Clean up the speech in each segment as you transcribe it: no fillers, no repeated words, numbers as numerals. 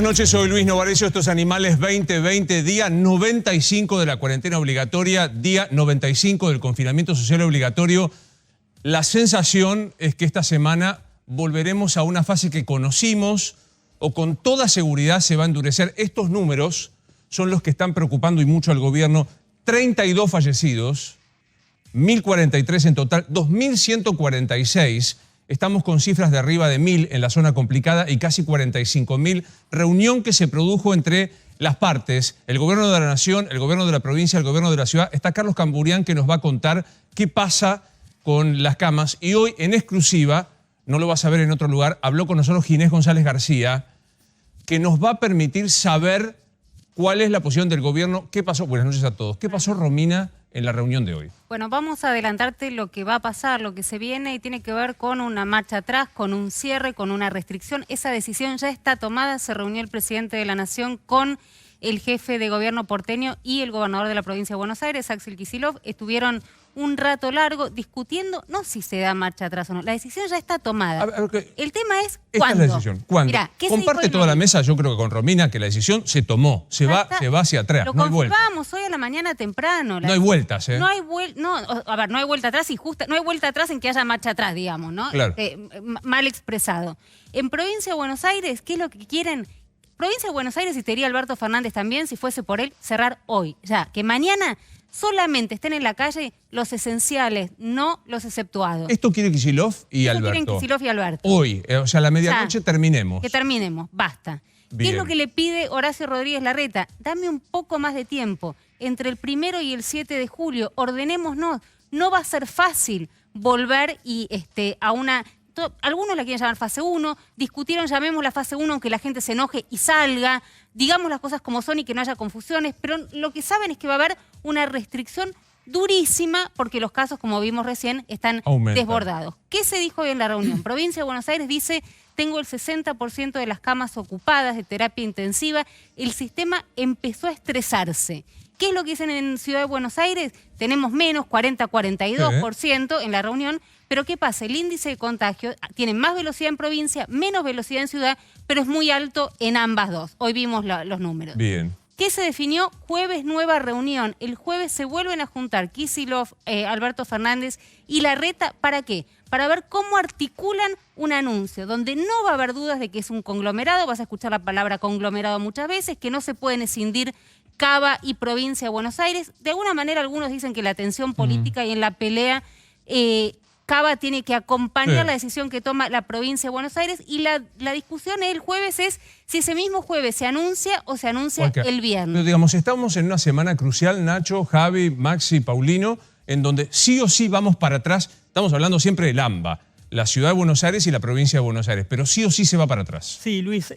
noches, soy Luis Novarecio, estos Animales 2020, día 95 de la cuarentena obligatoria, día 95 del confinamiento social obligatorio. La sensación es que esta semana volveremos a una fase que conocimos o con toda seguridad se va a endurecer. Estos números son los que están preocupando y mucho al gobierno. 32 fallecidos, 1.043 en total, 2.146. Estamos con cifras de arriba de 1.000 en la zona complicada y casi 45.000. Reunión que se produjo entre las partes, el gobierno de la nación, el gobierno de la provincia, el gobierno de la ciudad. Está Carlos Camburián que nos va a contar qué pasa con las camas. Y hoy en exclusiva, no lo vas a ver en otro lugar, habló con nosotros Ginés González García, que nos va a permitir saber cuál es la posición del gobierno. ¿Qué pasó? Buenas noches a todos. ¿Qué pasó, Romina, en la reunión de hoy? Bueno, vamos a adelantarte lo que va a pasar, lo que se viene y tiene que ver con una marcha atrás, con un cierre, con una restricción. Esa decisión ya está tomada. Se reunió el presidente de la Nación con el jefe de gobierno porteño y el gobernador de la provincia de Buenos Aires, Axel Kicillof. Estuvieron un rato largo discutiendo, no si se da marcha atrás o no. La decisión ya está tomada. El tema es ¿cuándo? Esta es la decisión. ¿Cuándo? Mirá, comparte toda la mesa, yo creo que con Romina, que la decisión se tomó, se va hacia atrás, lo no hay vuelta. confirmamos hoy a la mañana temprano. No hay vueltas, ¿eh? No hay no hay vuelta atrás y no hay vuelta atrás en que haya marcha atrás, digamos, ¿no? Claro. Mal expresado. En Provincia de Buenos Aires, ¿qué es lo que quieren? Provincia de Buenos Aires, y te diría Alberto Fernández también, si fuese por él, cerrar hoy. Ya, que mañana solamente estén en la calle los esenciales, no los exceptuados. Esto quiere Kicillof y Alberto. Quieren Kicillof y Alberto. Hoy, o sea, a la medianoche terminemos. Que terminemos, basta. Bien. ¿Qué es lo que le pide Horacio Rodríguez Larreta? Dame un poco más de tiempo. Entre el 1 y el 7 de julio, ordenémonos. No va a ser fácil volver y a una... Algunos la quieren llamar fase 1, discutieron, llamemos la fase 1 aunque la gente se enoje y salga, digamos las cosas como son y que no haya confusiones, pero lo que saben es que va a haber una restricción durísima porque los casos, como vimos recién, están desbordados. ¿Qué se dijo hoy en la reunión? Provincia de Buenos Aires dice, tengo el 60% de las camas ocupadas de terapia intensiva, el sistema empezó a estresarse. ¿Qué es lo que dicen en Ciudad de Buenos Aires? Tenemos menos, 40-42% en la reunión, pero ¿qué pasa? El índice de contagio tiene más velocidad en provincia, menos velocidad en ciudad, pero es muy alto en ambas dos. Hoy vimos los números. Bien. ¿Qué se definió? Jueves nueva reunión. El jueves se vuelven a juntar Kicillof, Alberto Fernández y Larreta. ¿Para qué? Para ver cómo articulan un anuncio donde no va a haber dudas de que es un conglomerado. Vas a escuchar la palabra conglomerado muchas veces, que no se pueden escindir Cava y Provincia de Buenos Aires. De alguna manera algunos dicen que la tensión política y en la pelea Cava tiene que acompañar la decisión que toma la Provincia de Buenos Aires y la discusión el jueves es si ese mismo jueves se anuncia o se anuncia el viernes. Pero digamos, estamos en una semana crucial, Nacho, Javi, Maxi, Paulino, en donde sí o sí vamos para atrás. Estamos hablando siempre del AMBA, la Ciudad de Buenos Aires y la Provincia de Buenos Aires, pero sí o sí se va para atrás. Sí, Luis,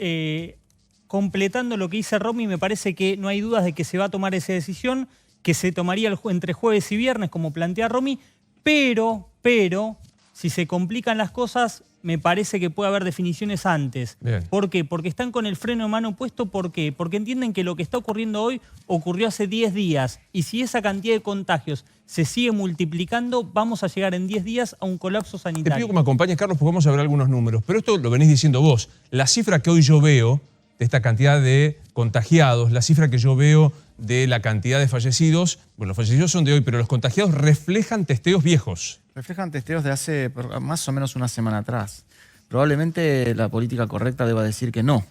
completando lo que dice Romy, me parece que no hay dudas de que se va a tomar esa decisión, que se tomaría entre jueves y viernes, como plantea Romy, pero, si se complican las cosas, me parece que puede haber definiciones antes. Bien. ¿Por qué? Porque están con el freno de mano puesto. ¿Por qué? Porque entienden que lo que está ocurriendo hoy ocurrió hace 10 días. Y si esa cantidad de contagios se sigue multiplicando, vamos a llegar en 10 días a un colapso sanitario. Te pido que me acompañes, Carlos, porque vamos a ver algunos números. Pero esto lo venís diciendo vos. La cifra que hoy yo veo de esta cantidad de contagiados, la cifra que yo veo de la cantidad de fallecidos, bueno, los fallecidos son de hoy, pero los contagiados reflejan testeos viejos. Reflejan testeos de hace más o menos una semana atrás. Probablemente la política correcta deba decir que no,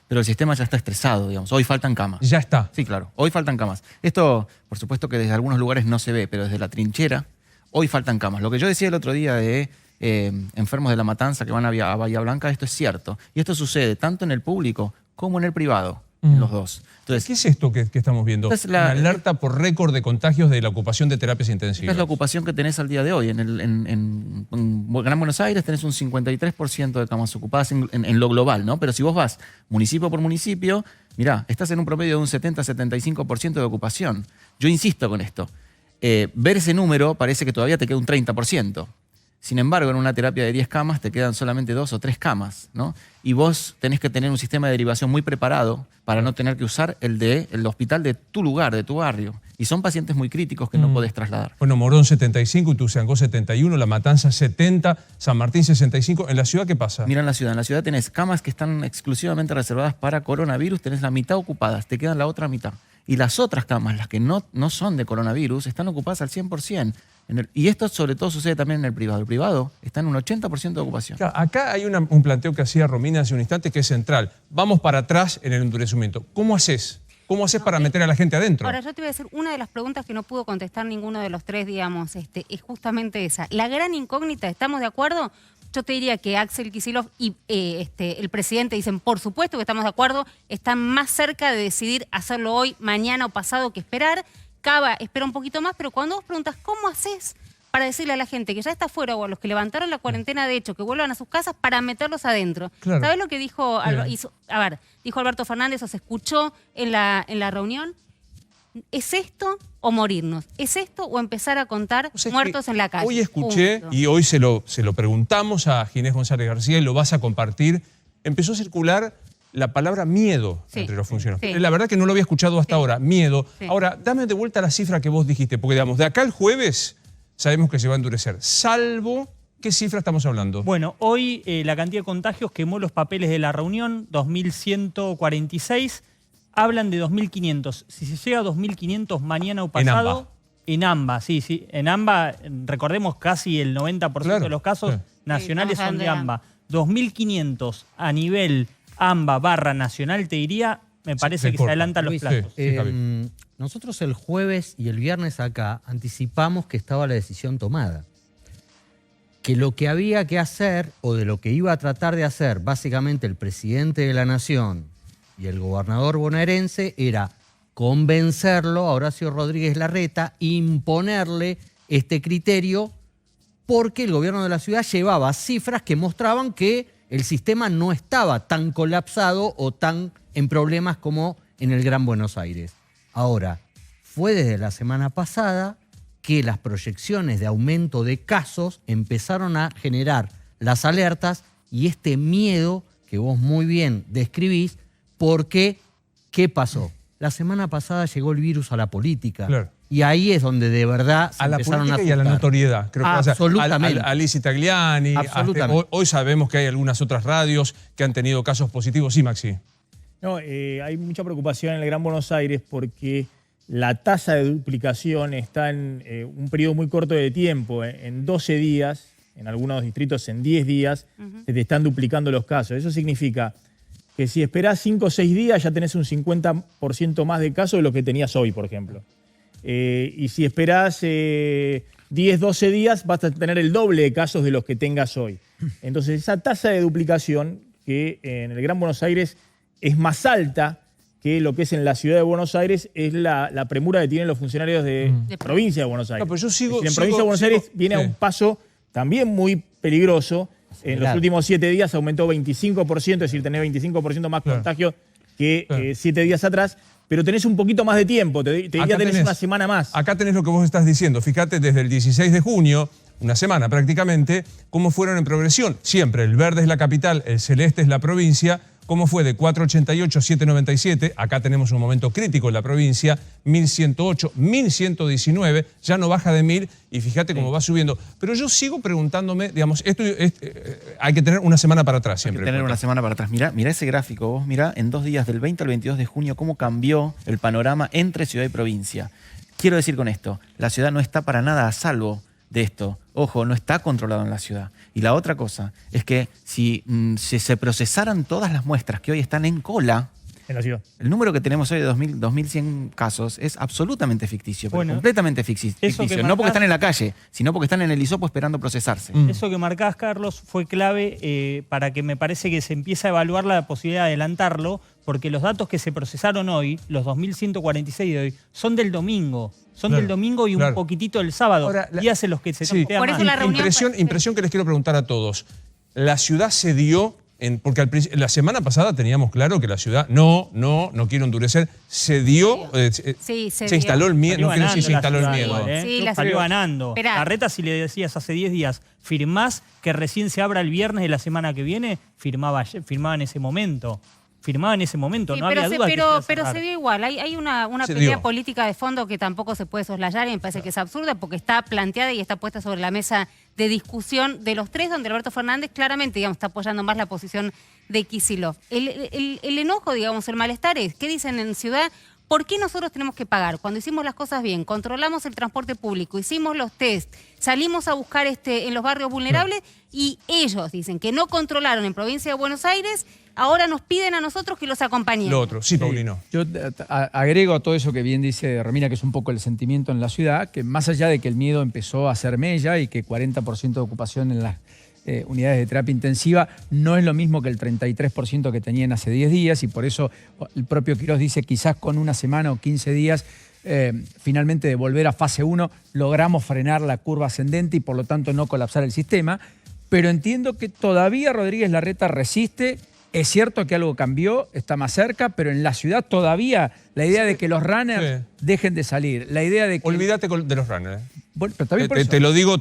pero el sistema ya está estresado, digamos. Hoy faltan camas. Ya está. Sí, claro, hoy faltan camas. Esto, por supuesto que desde algunos lugares no se ve, pero desde la trinchera, hoy faltan camas. Lo que yo decía el otro día de enfermos de La Matanza que van a Bahía Blanca, esto es cierto. Y esto sucede tanto en el público como en el privado. Los dos. Entonces, ¿qué es esto que estamos viendo? Una alerta por récord de contagios de la ocupación de terapias intensivas. Esta es la ocupación que tenés al día de hoy. En Gran Buenos Aires tenés un 53% de camas ocupadas en lo global, ¿no? Pero si vos vas municipio por municipio, mirá, estás en un promedio de un 70-75% de ocupación. Yo insisto con esto. Ver ese número parece que todavía te queda un 30%. Sin embargo, en una terapia de 10 camas te quedan solamente 2 o 3 camas, ¿no? Y vos tenés que tener un sistema de derivación muy preparado para no tener que usar el hospital de tu lugar, de tu barrio. Y son pacientes muy críticos que no podés trasladar. Bueno, Morón 75, Ituzaingó 71, La Matanza 70, San Martín 65. ¿En la ciudad qué pasa? Mira, en la ciudad tenés camas que están exclusivamente reservadas para coronavirus, tenés la mitad ocupadas, te quedan la otra mitad. Y las otras camas, las que no son de coronavirus, están ocupadas al 100%. Y esto sobre todo sucede también en el privado. El privado está en un 80% de ocupación. Acá hay un planteo que hacía Romina hace un instante que es central. Vamos para atrás en el endurecimiento. ¿Cómo haces? ¿Cómo haces para meter a la gente adentro? Ahora, yo te voy a decir, una de las preguntas que no pudo contestar ninguno de los tres, digamos, es justamente esa. La gran incógnita, ¿estamos de acuerdo? Yo te diría que Axel Kicillof y el presidente dicen, por supuesto que estamos de acuerdo, están más cerca de decidir hacerlo hoy, mañana o pasado que esperar. Cava espera un poquito más, pero cuando vos preguntas, ¿cómo haces para decirle a la gente que ya está afuera o a los que levantaron la cuarentena de hecho, que vuelvan a sus casas para meterlos adentro? Claro. ¿Sabés lo que dijo, dijo Alberto Fernández o se escuchó en la reunión? ¿Es esto o morirnos? ¿Es esto o empezar a contar muertos en la calle? Hoy escuché, y hoy se lo preguntamos a Ginés González García y lo vas a compartir, empezó a circular la palabra miedo entre los funcionarios. Sí. La verdad que no lo había escuchado hasta ahora, miedo. Sí. Ahora, dame de vuelta la cifra que vos dijiste, porque digamos, de acá al jueves sabemos que se va a endurecer, salvo, ¿qué cifra estamos hablando? Bueno, hoy la cantidad de contagios quemó los papeles de la reunión, 2.146, hablan de 2.500. Si se llega a 2.500 mañana o pasado... En AMBA, sí. En AMBA, recordemos, casi el 90% de los casos nacionales son de AMBA. 2.500 a nivel AMBA / nacional, te diría, me parece que se adelantan los plazos. Nosotros el jueves y el viernes acá anticipamos que estaba la decisión tomada. Que lo que había que hacer, o de lo que iba a tratar de hacer básicamente el presidente de la Nación y el gobernador bonaerense, era convencerlo a Horacio Rodríguez Larreta, imponerle este criterio, porque el gobierno de la ciudad llevaba cifras que mostraban que el sistema no estaba tan colapsado o tan en problemas como en el Gran Buenos Aires. Ahora, fue desde la semana pasada que las proyecciones de aumento de casos empezaron a generar las alertas y este miedo que vos muy bien describís, porque, ¿qué pasó? La semana pasada llegó el virus a la política. Claro. Y ahí es donde de verdad se empezaron a asustar. Y a la notoriedad. Creo que absolutamente. A Lizzy Tagliani. Hoy sabemos que hay algunas otras radios que han tenido casos positivos. Sí, Maxi. No, hay mucha preocupación en el Gran Buenos Aires porque la tasa de duplicación está en un periodo muy corto de tiempo. En 12 días, en algunos distritos en 10 días, se te están duplicando los casos. Eso significa que si esperás 5 o 6 días ya tenés un 50% más de casos de lo que tenías hoy, por ejemplo. Y si esperás 10, 12 días vas a tener el doble de casos de los que tengas hoy. Entonces esa tasa de duplicación que en el Gran Buenos Aires es más alta que lo que es en la ciudad de Buenos Aires, es la premura que tienen los funcionarios de provincia de Buenos Aires. No, pero yo sigo, en provincia de Buenos Aires viene a un paso también muy peligroso. En los últimos 7 días aumentó 25%, es decir, tenés 25% más contagio que 7 días atrás, pero tenés un poquito más de tiempo, te diría tenés una semana más. Acá tenés lo que vos estás diciendo. Fíjate, desde el 16 de junio, una semana prácticamente, cómo fueron en progresión. Siempre el verde es la capital, el celeste es la provincia. ¿Cómo fue de 488 a 797? Acá tenemos un momento crítico en la provincia, 1108, 1119, ya no baja de 1000 y fíjate cómo va subiendo. Pero yo sigo preguntándome, digamos, esto hay que tener una semana para atrás siempre. Hay que tener una semana para atrás. Mirá ese gráfico, vos mirá en 2 días, del 20 al 22 de junio, cómo cambió el panorama entre ciudad y provincia. Quiero decir con esto, la ciudad no está para nada a salvo de esto. Ojo, no está controlado en la ciudad. Y la otra cosa es que si se procesaran todas las muestras que hoy están en cola, en la ciudad, el número que tenemos hoy de 2.100 casos es absolutamente ficticio, pero completamente ficticio. No porque están en la calle, sino porque están en el hisopo esperando procesarse. Eso que marcás, Carlos, fue clave para que me parece que se empiece a evaluar la posibilidad de adelantarlo, porque los datos que se procesaron hoy, los 2.146 de hoy, son del domingo. Son del domingo y un poquitito del sábado. Ahora, días en los que se por eso la reunión impresión que les quiero preguntar a todos. ¿La ciudad cedió Porque la semana pasada teníamos claro que la ciudad no quiere endurecer. Se dio, Sí, se instaló el miedo. No quiero decir se instaló el miedo. Sí, la salió ciudad. ganando. Esperá. Larreta, si le decías hace 10 días, ¿firmás que recién se abra el viernes de la semana que viene? Firmaba en ese momento. Firmaba en ese momento, Sí, no pero había se, duda que pero, iba a pero cerrar. se dio igual. Hay una Se pelea dio. política de fondo que tampoco se puede soslayar y me parece que es absurda porque está planteada y está puesta sobre la mesa de discusión de los tres, donde Alberto Fernández claramente, digamos, está apoyando más la posición de Kicillof. El enojo, digamos, el malestar es, ¿qué dicen en Ciudad? ¿Por qué nosotros tenemos que pagar? Cuando hicimos las cosas bien, controlamos el transporte público, hicimos los test, salimos a buscar en los barrios vulnerables y ellos dicen que no controlaron en provincia de Buenos Aires, ahora nos piden a nosotros que los acompañemos. Lo otro, sí, Paulino. Yo agrego a todo eso que bien dice Romina, que es un poco el sentimiento en la ciudad, que más allá de que el miedo empezó a hacer mella y que 40% de ocupación en las unidades de terapia intensiva no es lo mismo que el 33% que tenían hace 10 días y por eso el propio Quirós dice quizás con una semana o 15 días finalmente de volver a fase 1 logramos frenar la curva ascendente y por lo tanto no colapsar el sistema, pero entiendo que todavía Rodríguez Larreta resiste. Es cierto que algo cambió, está más cerca, pero en la ciudad todavía la idea de que los runners dejen de salir, la idea de que... Olvídate de los runners. Bueno, pero también por eso. Te lo digo,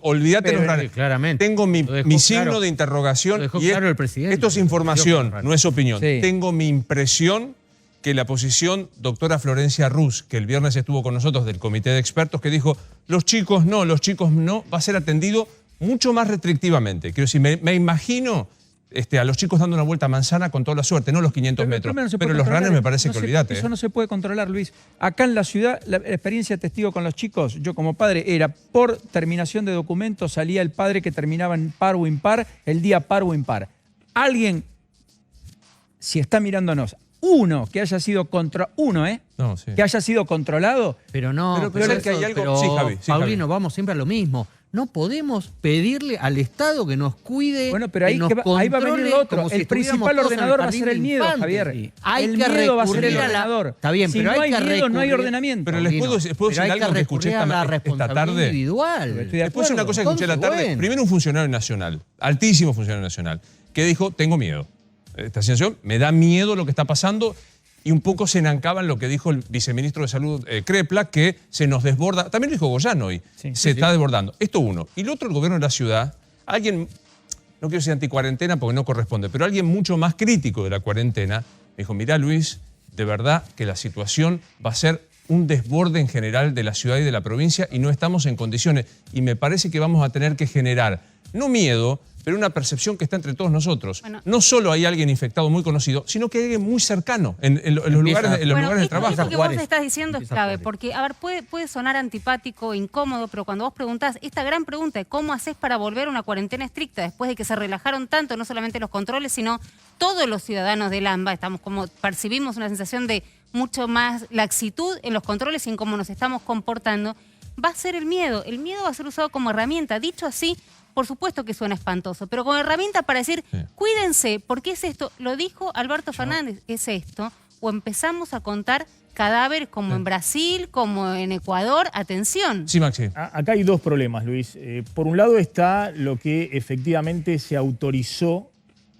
olvídate de los Pero, runners. claramente. Tengo mi Lo dejó signo claro. de interrogación. Lo dejó y claro el presidente. Esto es información, no es opinión. Sí. Tengo mi impresión que la posición doctora Florencia Rus, que el viernes estuvo con nosotros del comité de expertos, que dijo, los chicos no, va a ser atendido mucho más restrictivamente. Quiero decir, me imagino a los chicos dando una vuelta a manzana con toda la suerte, no los 500 metros. Pero los runners me parece que olvídate. Eso no se puede controlar, Luis. Acá en la ciudad, la experiencia testigo con los chicos, yo como padre, era por terminación de documentos, salía el padre que terminaba en par o impar, el día par o impar. Alguien, si está mirándonos, uno que haya sido No, sí. que haya sido controlado, Pero no, Pero pensar que hay algo- pero, Sí, Javi, sí, Paulino, Javi. vamos siempre a lo mismo. No podemos pedirle al Estado que nos cuide, bueno, pero ahí, nos ahí va a venir controle lo otro. como si El estuviéramos principal todos en el ordenador va a jardín ser el de miedo, infantes. Javier. Sí. Hay El que miedo va a ser el recurrir a la- ordenador. Está bien, si pero no hay hay que miedo, no hay recurrir- ordenamiento. Pero les puedo decir Pero hay algo que escuché recurrir a la esta responsabilidad tarde. individual. Estoy de Después acuerdo. una cosa que escuché la Entonces, tarde. bueno. Primero un funcionario nacional, altísimo funcionario nacional, que dijo, tengo miedo. Esta situación me da miedo lo que está pasando y un poco se enancaba en lo que dijo el viceministro de Salud Crepla, que se nos desborda. También lo dijo Goyán hoy. Se está desbordando. Esto uno. Y lo otro, el gobierno de la ciudad, alguien, no quiero decir anticuarentena porque no corresponde, pero alguien mucho más crítico de la cuarentena, me dijo, mirá Luis, de verdad que la situación va a ser un desborde en general de la ciudad y de la provincia y no estamos en condiciones. Y me parece que vamos a tener que generar, no miedo, pero una percepción que está entre todos nosotros. Bueno. No solo hay alguien infectado muy conocido, sino que hay alguien muy cercano en los lugares, en los lugares de trabajo. Esto que Juárez. vos estás diciendo es Empieza clave, Juárez. porque, a ver, puede sonar antipático, incómodo, pero cuando vos preguntás esta gran pregunta de cómo haces para volver a una cuarentena estricta después de que se relajaron tanto, no solamente los controles, sino todos los ciudadanos del AMBA, percibimos una sensación de mucho más laxitud en los controles y en cómo nos estamos comportando, va a ser el miedo. El miedo va a ser usado como herramienta. Dicho así, por supuesto que suena espantoso, pero como herramienta para decir, cuídense, porque es esto, lo dijo Alberto Fernández, es esto, o empezamos a contar cadáveres como en Brasil, como en Ecuador, atención. Sí, Maxi. Acá hay dos problemas, Luis. Por un lado está lo que efectivamente se autorizó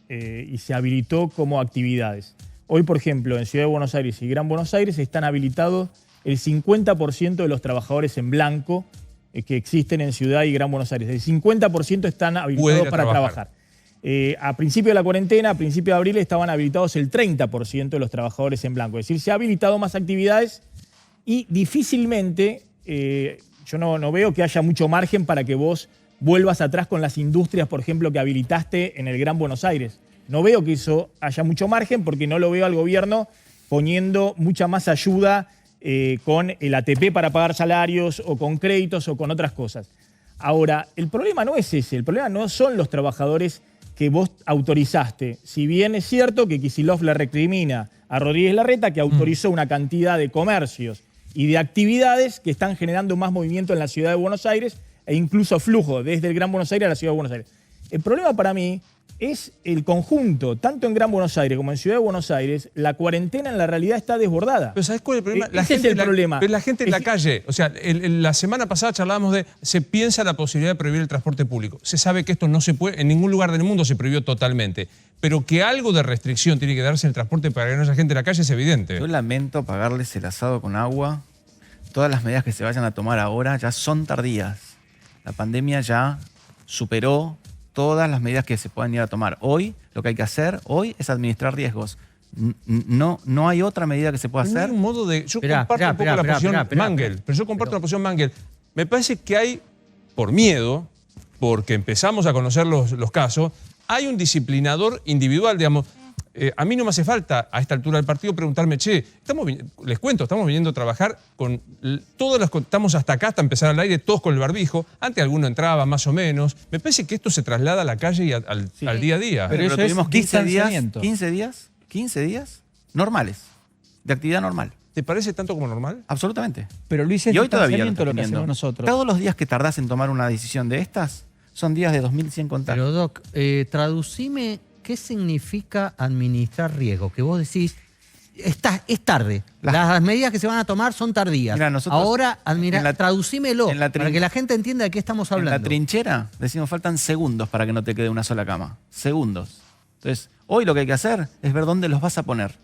y se habilitó como actividades. Hoy, por ejemplo, en Ciudad de Buenos Aires y Gran Buenos Aires están habilitados el 50% de los trabajadores en blanco que existen en Ciudad y Gran Buenos Aires. El 50% están Puede habilitados ir a para trabajar. A principio de la cuarentena, a principio de abril, estaban habilitados el 30% de los trabajadores en blanco. Es decir, se ha habilitado más actividades y difícilmente, yo no veo que haya mucho margen para que vos vuelvas atrás con las industrias, por ejemplo, que habilitaste en el Gran Buenos Aires. No veo que eso haya mucho margen porque no lo veo al gobierno poniendo mucha más ayuda con el ATP para pagar salarios o con créditos o con otras cosas. Ahora, el problema no es ese, el problema no son los trabajadores que vos autorizaste. Si bien es cierto que Kicillof le recrimina a Rodríguez Larreta que autorizó una cantidad de comercios y de actividades que están generando más movimiento en la ciudad de Buenos Aires e incluso flujo desde el Gran Buenos Aires a la ciudad de Buenos Aires. El problema para mí es el conjunto, tanto en Gran Buenos Aires como en Ciudad de Buenos Aires, la cuarentena en la realidad está desbordada. Pero ¿sabes cuál es el problema? Ese es el problema. Pero la gente en la calle, o sea, la semana pasada charlábamos de, se piensa la posibilidad de prohibir el transporte público. Se sabe que esto no se puede, en ningún lugar del mundo se prohibió totalmente. Pero que algo de restricción tiene que darse en el transporte para que no haya gente en la calle es evidente. Yo lamento pagarles el asado con agua. Todas las medidas que se vayan a tomar ahora ya son tardías. La pandemia ya superó todas las medidas que se pueden ir a tomar. Hoy, lo que hay que hacer hoy es administrar riesgos. No hay otra medida que se pueda hacer. No hay un modo de... Yo comparto un poco la posición Mangel, pero yo comparto la posición Mangel. Me parece que hay, por miedo, porque empezamos a conocer los casos, hay un disciplinador individual, digamos. A mí no me hace falta a esta altura del partido preguntarme, che, les cuento, estamos viniendo a trabajar con estamos hasta acá, hasta empezar al aire, todos con el barbijo. Antes alguno entraba más o menos. Me parece que esto se traslada a la calle y al día a día. Pero eso tuvimos es 15 días normales, de actividad normal. ¿Te parece tanto como normal? Absolutamente. Pero Luis, es Y hoy todavía lo distanciamiento está lo que hacemos teniendo. nosotros. Todos los días que tardás en tomar una decisión de estas son días de 2100 contagios. Pero Doc, traducime qué significa administrar riesgo. Que vos decís, es tarde. Las medidas que se van a tomar son tardías. Mira, nosotros ahora, traducímelo para que la gente entienda de qué estamos hablando. En la trinchera decimos faltan segundos para que no te quede una sola cama. Segundos. Entonces, hoy lo que hay que hacer es ver dónde los vas a poner.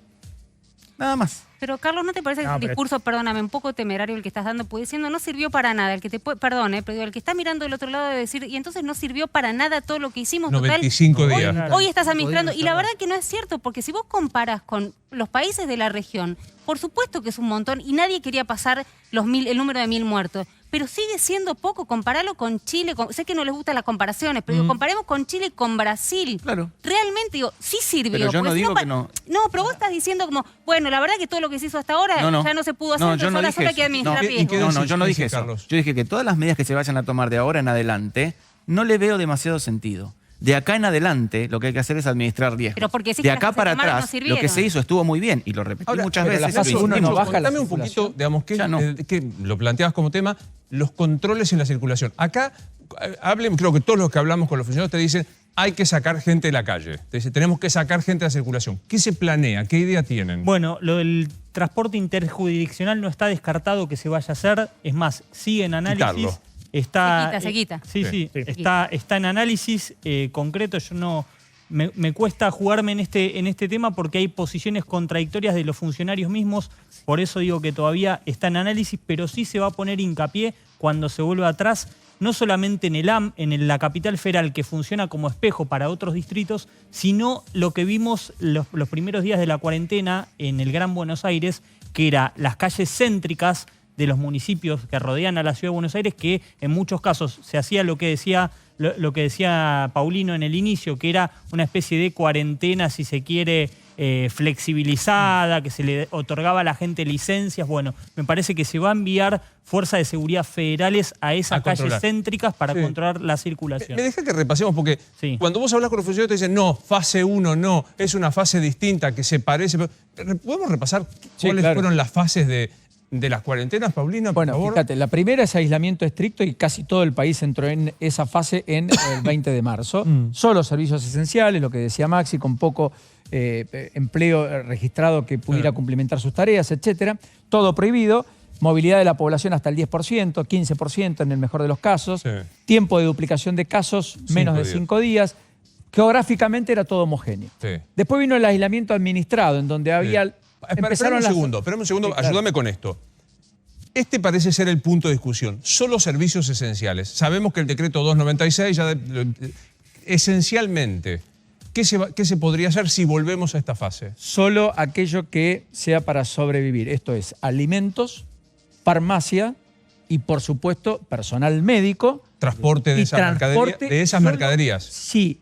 Nada más. Pero Carlos, ¿no te parece que es un discurso, perdóname, un poco temerario el que estás dando? Pues diciendo, no sirvió para nada. El que te puede, perdón, pero el que está mirando del otro lado debe decir, y entonces no sirvió para nada todo lo que hicimos. 95 días. Hoy estás administrando. Y la verdad que no es cierto, porque si vos comparas con los países de la región, por supuesto que es un montón y nadie quería pasar el número de 1000 muertos. Pero sigue siendo poco, compararlo con Chile. Sé que no les gustan las comparaciones, pero digo, comparemos con Chile y con Brasil. Claro. Realmente, digo, sí sirvió. Pero yo no digo que no. No, pero vos estás diciendo como, bueno, la verdad que todo lo que se hizo hasta ahora ya no se pudo hacer, entonces ahora solo hay que administrar riesgos. No, yo no dije eso. Carlos? Yo dije que todas las medidas que se vayan a tomar de ahora en adelante, no le veo demasiado sentido. De acá en adelante, lo que hay que hacer es administrar riesgos. Pero porque sí de que acá las que se para tomaron no atrás, lo sirvieron. que se hizo estuvo muy bien y lo repetí muchas pero veces. la fase uno no baja la Dame un poquito, digamos, Ya no. que lo planteabas como tema, los controles en la circulación. Acá, creo que todos los que hablamos con los funcionarios te dicen, hay que sacar gente de la calle. Te dicen, tenemos que sacar gente de la circulación. ¿Qué se planea? ¿Qué idea tienen? Bueno, lo del transporte interjurisdiccional no está descartado que se vaya a hacer. Es más, sigue en análisis. Quitarlo. Se quita. Sí. Está en análisis concreto. Yo no... Me cuesta jugarme en este tema porque hay posiciones contradictorias de los funcionarios mismos. Por eso digo que todavía está en análisis, pero sí se va a poner hincapié cuando se vuelva atrás, no solamente en la capital federal, que funciona como espejo para otros distritos, sino lo que vimos los primeros días de la cuarentena en el Gran Buenos Aires, que era las calles céntricas de los municipios que rodean a la ciudad de Buenos Aires, que en muchos casos se hacía lo que decía Paulino en el inicio, que era una especie de cuarentena, si se quiere, flexibilizada, que se le otorgaba a la gente licencias. Bueno, me parece que se va a enviar fuerzas de seguridad federales a esas calles céntricas para controlar la circulación. Me deja que repasemos, porque cuando vos hablas con los funcionarios te dicen, no, fase 1 no, es una fase distinta que se parece. ¿Podemos repasar cuáles fueron las fases de las cuarentenas, Paulina, por favor? Fíjate, la primera es aislamiento estricto y casi todo el país entró en esa fase en el 20 de marzo. Solo servicios esenciales, lo que decía Maxi, con poco empleo registrado que pudiera cumplimentar sus tareas, etcétera. Todo prohibido. Movilidad de la población hasta el 10%, 15% en el mejor de los casos. Tiempo de duplicación de casos, menos de 5 días. Geográficamente era todo homogéneo. Después vino el aislamiento administrado, en donde había... Espera un segundo, ayúdame con esto. Este parece ser el punto de discusión. Solo servicios esenciales. Sabemos que el decreto 296 ya esencialmente, ¿qué se podría hacer si volvemos a esta fase? Solo aquello que sea para sobrevivir. Esto es alimentos, farmacia y, por supuesto, personal médico. Transporte de esas mercaderías. Sí,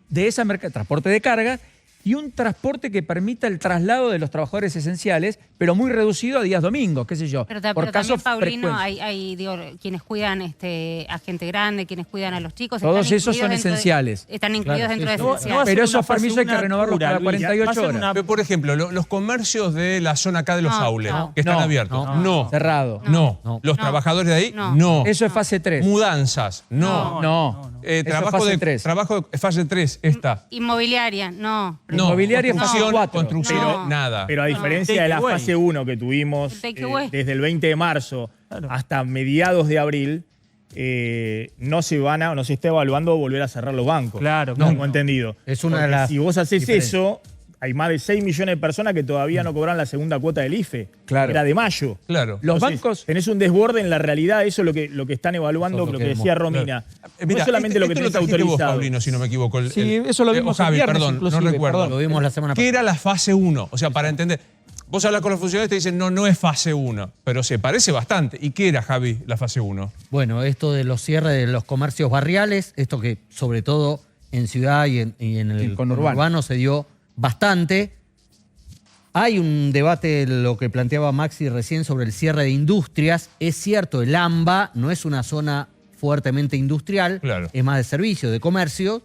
transporte de carga. Y un transporte que permita el traslado de los trabajadores esenciales, pero muy reducido a días domingos, qué sé yo. Pero también, Paulino, hay quienes cuidan a gente grande, quienes cuidan a los chicos. Todos esos son esenciales. Están incluidos dentro de esenciales. Pero esos permisos hay que renovarlos cada 48 horas. Pero, por ejemplo, los comercios de la zona acá de los outlets, que están abiertos. No. Cerrado. No. Los trabajadores de ahí, no. Eso es fase 3. Mudanzas, no. Trabajo de fase 3 está. Inmobiliaria, no. No, Inmobiliaria es fase 4. construcción, No. nada. Pero a diferencia de la Takeaway. fase 1 que tuvimos El takeaway. desde el 20 de marzo hasta mediados de abril, no se está evaluando volver a cerrar los bancos. Claro, no claro. tengo entendido. Es una de Porque las si vos haces diferencias. eso, hay más de 6 millones de personas que todavía no cobran la segunda cuota del IFE. Claro. Era de mayo. Claro. Los Entonces, bancos... tenés un desborde en la realidad, eso es lo que están evaluando, Eso es lo lo que que decía hemos- Romina. Mira, no solamente lo que esto tenés trajiste vos, autorizado. Paulino, si no me equivoco. Sí, eso lo vimos el Javi, viernes perdón, inclusive, no recuerdo. perdón. Lo vimos la semana ¿Qué pasada. era la fase 1? O sea, para entender. Vos hablas con los funcionarios y te dicen, no es fase 1, pero se parece bastante. ¿Y qué era, Javi, la fase 1? Bueno, esto de los cierres de los comercios barriales, esto que sobre todo en ciudad y en el conurbano se dio bastante. Hay un debate, lo que planteaba Maxi recién, sobre el cierre de industrias. Es cierto, el AMBA no es una zona fuertemente industrial, Claro. es más de servicio, de comercio,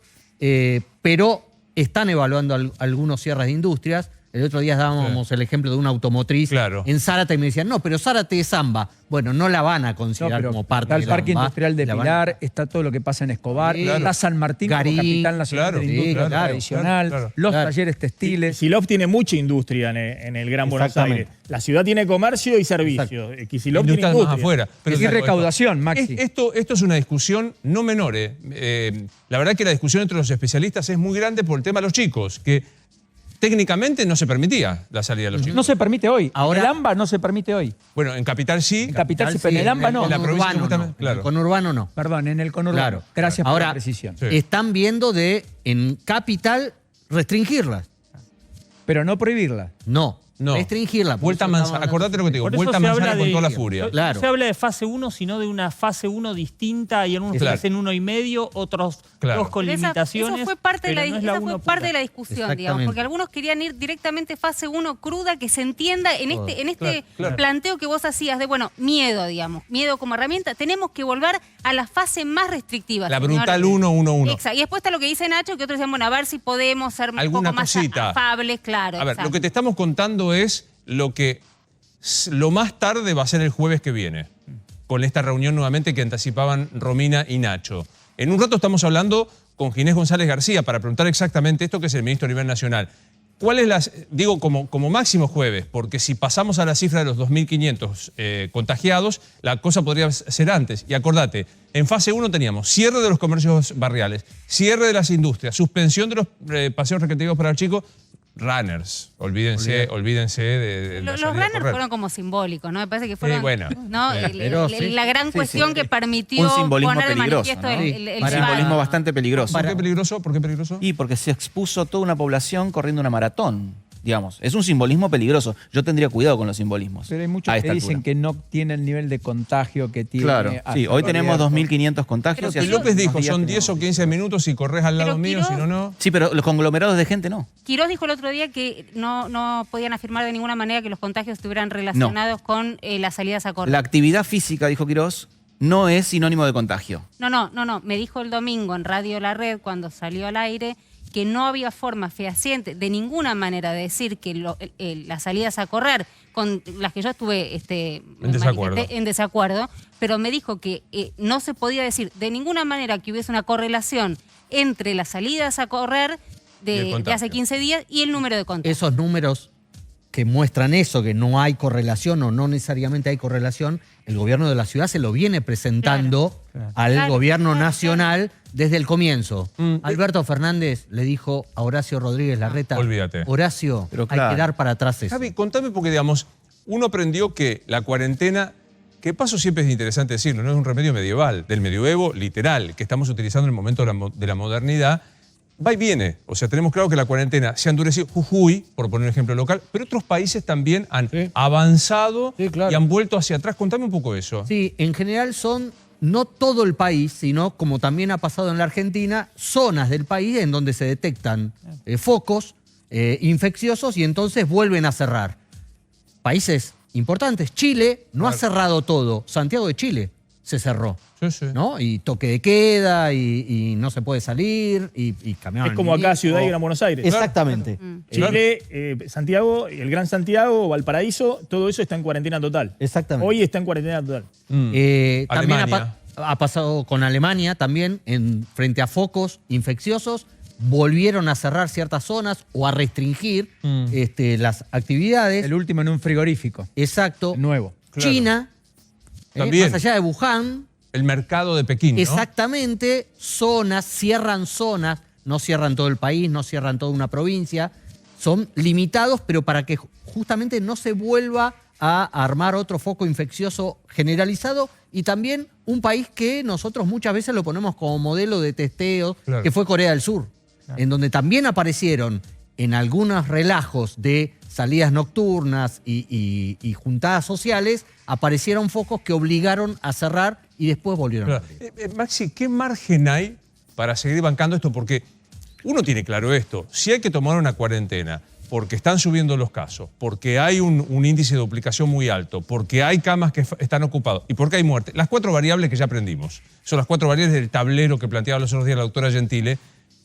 pero están evaluando algunos cierres de industrias. El otro día dábamos el ejemplo de una automotriz Claro. en Zárate y me decían, no, pero Zárate es AMBA. Bueno, no la van a No, considerar pero como parte está el del Parque AMBA. Industrial de La van- Pilar, está todo lo que pasa en Escobar, Sí, está San Martín Garín, como capital nacional claro, de la sí, industria claro, tradicional, claro. los Claro. talleres textiles. Kicillof tiene mucha industria en el Gran Buenos Exactamente. Aires. La ciudad tiene comercio y servicios. Kicillof tiene Industrias más industria. afuera. Pero Y te hago recaudación, Maxi. Esto es una discusión no menor. La verdad que la discusión entre los especialistas es muy grande por el tema de los chicos, que técnicamente no se permitía la salida de los chicos. No se permite hoy. Ahora- el AMBA no se permite hoy. Bueno, en Capital sí. En Capital sí, pero sí, en el AMBA no. en la provincia conurbano justamente, no. claro. En el conurbano no. Perdón, en el conurbano. Claro. Gracias por Ahora, la precisión. Sí. están viendo de, en Capital, restringirlas. Pero no prohibirla. No, No. restringirla. por Vuelta a eso manzana. estamos Acordate lo que te digo. Por eso Vuelta a se manzana habla con de- toda la furia. No Claro. se habla de fase 1, sino de una fase 1 distinta y algunos Claro. dicen 1,5, otros Claro. 2 con Pero limitaciones. eso fue parte de la, pero no es esa uno fue parte pura. de la discusión, digamos, Exactamente. porque algunos querían ir directamente fase 1 cruda, que se entienda en este claro. planteo que vos hacías de, bueno, miedo, digamos, miedo como herramienta. Tenemos que volver a la fase más restrictiva. La señores. brutal 1-1-1. Exacto. Y después está lo que dice Nacho, que otros decían, bueno, a ver si podemos ser un Alguna poco más cosita. afables, claro. A ver, exacto. lo que te estamos contando es lo más tarde va a ser el jueves que viene, con esta reunión nuevamente que anticipaban Romina y Nacho. En un rato estamos hablando con Ginés González García para preguntar exactamente esto, que es el ministro a nivel nacional. ¿Cuál es digo como máximo jueves? Porque si pasamos a la cifra de los 2.500 contagiados, la cosa podría ser antes. Y acordate, en fase 1 teníamos cierre de los comercios barriales, cierre de las industrias, suspensión de los paseos recreativos para los chicos, runners. Olvídense de la Los salida a runners correr. fueron como simbólicos, ¿no? Me parece que fueron bueno. ¿no? Pero sí. La gran cuestión que permitió Un simbolismo poner de peligroso, manifiesto ¿no? el Un simbolismo bastante peligroso. ¿Por qué peligroso? ¿Por qué peligroso? Y porque se expuso toda una población corriendo una maratón, digamos. Es un simbolismo peligroso. Yo tendría cuidado con los simbolismos. Pero hay muchos a que esta dicen altura. que no tiene el nivel de contagio que tiene. Claro, hasta sí. Hoy tenemos abierto. 2.500 contagios. Pero y que hace López unos dijo, días son teníamos 10 o 15 minutos si corres al lado Pero mío, Quirós- si no, no. Sí, pero los conglomerados de gente no. Quirós dijo el otro día que no podían afirmar de ninguna manera que los contagios estuvieran relacionados con las salidas a correr. La actividad física, dijo Quirós, no es sinónimo de contagio. No. Me dijo el domingo en Radio La Red, cuando salió al aire, que no había forma fehaciente de ninguna manera de decir que las salidas a correr, con las que yo estuve en desacuerdo, pero me dijo que no se podía decir de ninguna manera que hubiese una correlación entre las salidas a correr Y el de contagio. hace 15 días y el número de contagios. Esos números que muestran eso, que no hay correlación o no necesariamente hay correlación, el gobierno de la ciudad se lo viene presentando al Claro, gobierno claro, nacional desde el comienzo. Alberto Fernández le dijo a Horacio Rodríguez Larreta, Olvídate. Horacio, Pero hay claro. que dar para atrás eso. Javi, contame porque, digamos, uno aprendió que la cuarentena, que paso siempre es interesante decirlo, no es un remedio medieval, del medioevo literal, que estamos utilizando en el momento de la modernidad, va y viene. O sea, tenemos claro que la cuarentena se ha endurecido, Jujuy, por poner un ejemplo local, pero otros países también han avanzado Sí, claro. y han vuelto hacia atrás. Contame un poco eso. Sí, en general son no todo el país, sino, como también ha pasado en la Argentina, zonas del país en donde se detectan focos infecciosos y entonces vuelven a cerrar. Países importantes. Chile no ha cerrado todo. Santiago de Chile se cerró. Sí, sí. ¿No? Y toque de queda y no se puede salir y camiones. Es como acá, Ciudad y Gran Buenos Aires. Exactamente. Chile, Santiago, el Gran Santiago, Valparaíso, todo eso está en cuarentena total. Exactamente. Hoy está en cuarentena total. También Alemania. ha pasado con Alemania también, frente a focos infecciosos, volvieron a cerrar ciertas zonas o a restringir las actividades. El último en un frigorífico. Exacto. Nuevo. Claro. China, También. más allá de Wuhan, El mercado de Pekín, ¿no? exactamente, cierran zonas, no cierran todo el país, no cierran toda una provincia, son limitados, pero para que justamente no se vuelva a armar otro foco infeccioso generalizado, y también un país que nosotros muchas veces lo ponemos como modelo de testeo, Claro. que fue Corea del Sur, en donde también aparecieron en algunos relajos de salidas nocturnas y juntadas sociales, aparecieron focos que obligaron a cerrar y después volvieron Claro. a abrir. Maxi, ¿qué margen hay para seguir bancando esto? Porque uno tiene claro esto, si hay que tomar una cuarentena porque están subiendo los casos, porque hay un índice de duplicación muy alto, porque hay camas que están ocupadas y porque hay muerte, las 4 variables que ya aprendimos, son las 4 variables del tablero que planteaba los otros días la doctora Gentile,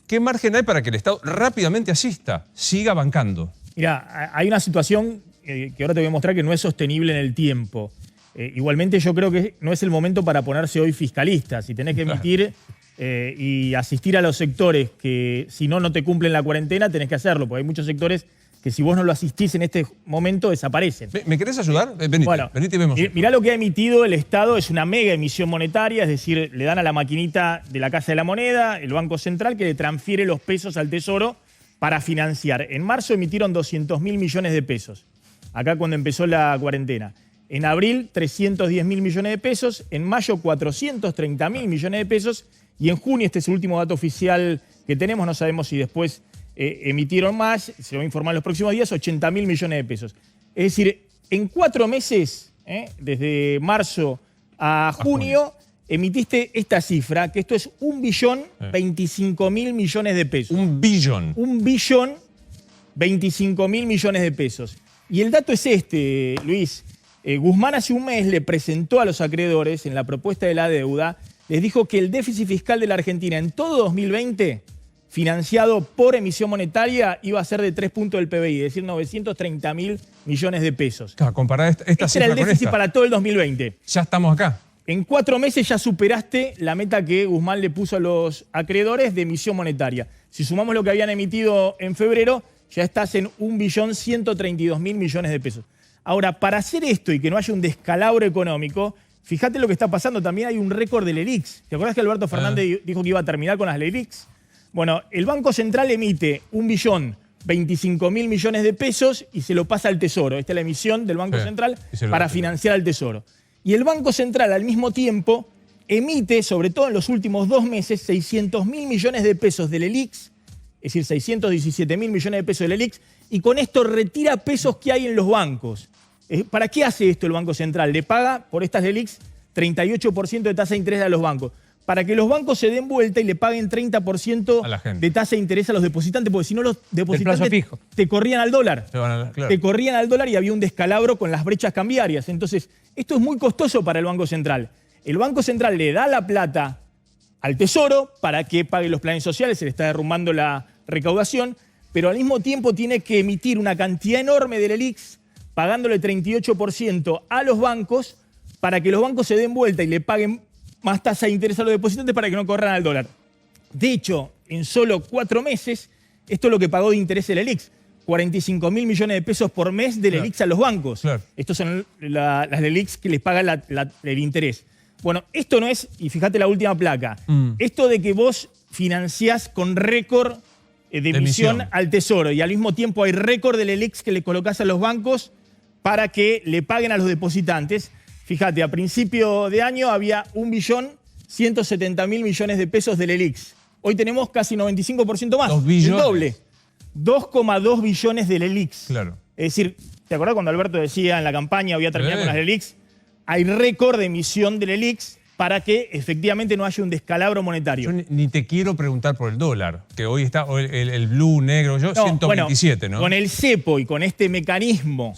¿qué margen hay para que el Estado rápidamente asista, siga bancando? Mira, hay una situación que ahora te voy a mostrar que no es sostenible en el tiempo. Igualmente yo creo que no es el momento para ponerse hoy fiscalista. Si tenés que emitir y asistir a los sectores que si no te cumplen la cuarentena, tenés que hacerlo, porque hay muchos sectores que si vos no lo asistís en este momento desaparecen. ¿Me querés ayudar? Venite, Bueno, venite y vemos. mirá lo que ha emitido el Estado, es una mega emisión monetaria, es decir, le dan a la maquinita de la Casa de la Moneda, el Banco Central, que le transfiere los pesos al Tesoro para financiar. En marzo emitieron 200.000 millones de pesos, acá cuando empezó la cuarentena. En abril, 310.000 millones de pesos, en mayo, 430.000 millones de pesos, y en junio, este es el último dato oficial que tenemos, no sabemos si después emitieron más, se va a informar en los próximos días, 80.000 millones de pesos. Es decir, en 4 meses, desde marzo a junio, emitiste esta cifra, que esto es 1.025.000 millones de pesos. 1 billón. 1.025.000 millones de pesos. Y el dato es este, Luis. Guzmán hace un mes le presentó a los acreedores en la propuesta de la deuda, les dijo que el déficit fiscal de la Argentina en todo 2020, financiado por emisión monetaria, iba a ser de 3 puntos del PBI, es decir, 930.000 millones de pesos. Claro, comparar esta Este cifra era el con déficit esta. para todo el 2020. Ya estamos acá. En 4 meses ya superaste la meta que Guzmán le puso a los acreedores de emisión monetaria. Si sumamos lo que habían emitido en febrero, ya estás en 1.132.000 millones de pesos. Ahora, para hacer esto y que no haya un descalabro económico, fíjate lo que está pasando. También hay un récord de LELIQs. ¿Te acordás que Alberto Fernández dijo que iba a terminar con las LELIQs? Bueno, el Banco Central emite 1.025.000 millones de pesos y se lo pasa al Tesoro. Esta es la emisión del Banco Central para financiar al Tesoro. Y el Banco Central, al mismo tiempo, emite, sobre todo en los últimos 2 meses, 600.000 millones de pesos de LELIQs, es decir, 617.000 millones de pesos de LELIQs, y con esto retira pesos que hay en los bancos. ¿Para qué hace esto el Banco Central? Le paga por estas LELIQs 38% de tasa de interés a los bancos, para que los bancos se den vuelta y le paguen 30% de tasa de interés a los depositantes, porque si no los depositantes te corrían al dólar. Claro. Te corrían al dólar y había un descalabro con las brechas cambiarias. Entonces, esto es muy costoso para el Banco Central. El Banco Central le da la plata al Tesoro para que pague los planes sociales, se le está derrumbando la recaudación, pero al mismo tiempo tiene que emitir una cantidad enorme de LELIQs, pagándole 38% a los bancos para que los bancos se den vuelta y le paguen más tasa de interés a los depositantes para que no corran al dólar. De hecho, en solo 4 meses, esto es lo que pagó de interés el LELIQs. 45.000 millones de pesos por mes de LELIQs a los bancos. Estos son las LELIQs que les paga el interés. Bueno, esto no es, y fíjate la última placa, esto de que vos financiás con récord de emisión al Tesoro y al mismo tiempo hay récord de LELIQs que le colocás a los bancos para que le paguen a los depositantes. Fíjate, a principio de año había 1.170.000 millones de pesos de LELIQs. Hoy tenemos casi 95% más, el doble. 2,2 billones de LELIQs. Claro. Es decir, ¿te acordás cuando Alberto decía en la campaña voy a terminar con las LELIQs? Hay récord de emisión de LELIQs para que efectivamente no haya un descalabro monetario. Yo ni te quiero preguntar por el dólar, que hoy está el blue negro, 127, ¿no? Con el cepo y con este mecanismo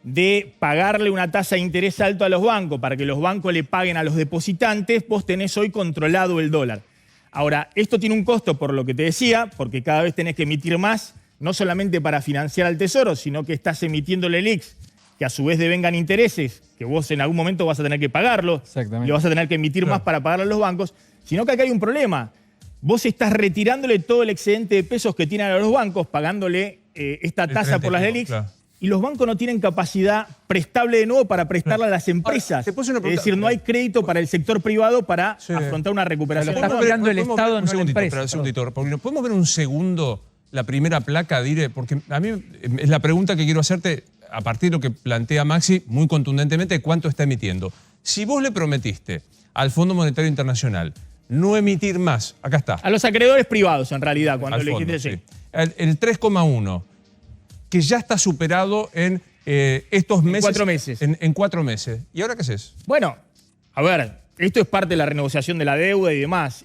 de pagarle una tasa de interés alto a los bancos para que los bancos le paguen a los depositantes, vos tenés hoy controlado el dólar. Ahora, esto tiene un costo por lo que te decía, porque cada vez tenés que emitir más, no solamente para financiar al Tesoro, sino que estás emitiendo LELIQs que a su vez devengan intereses, que vos en algún momento vas a tener que pagarlos, Exactamente. y vas a tener que emitir más para pagarle a los bancos, sino que acá hay un problema. Vos estás retirándole todo el excedente de pesos que tienen a los bancos, pagándole esta tasa por las LELIQs, claro. y los bancos no tienen capacidad prestable de nuevo para prestarle a las empresas. Ahora, te puedo hacer una Es pregunta. decir, no hay crédito para el sector privado para Sí. afrontar una recuperación. Lo está económica. esperando el ¿Podemos Estado, ver un no la segundito, empresa, espera, un segundito, Paulino. ¿Podemos ver un segundo la primera placa, Dire? Porque a mí es la pregunta que quiero hacerte a partir de lo que plantea Maxi muy contundentemente, cuánto está emitiendo. Si vos le prometiste al Fondo Monetario Internacional no emitir más, acá está, A los acreedores privados, en realidad, cuando al le fondo, dijiste sí. El 3,1, que ya está superado en estos meses. 4 meses. En 4 meses. ¿Y ahora qué haces? Bueno, a ver, esto es parte de la renegociación de la deuda y demás.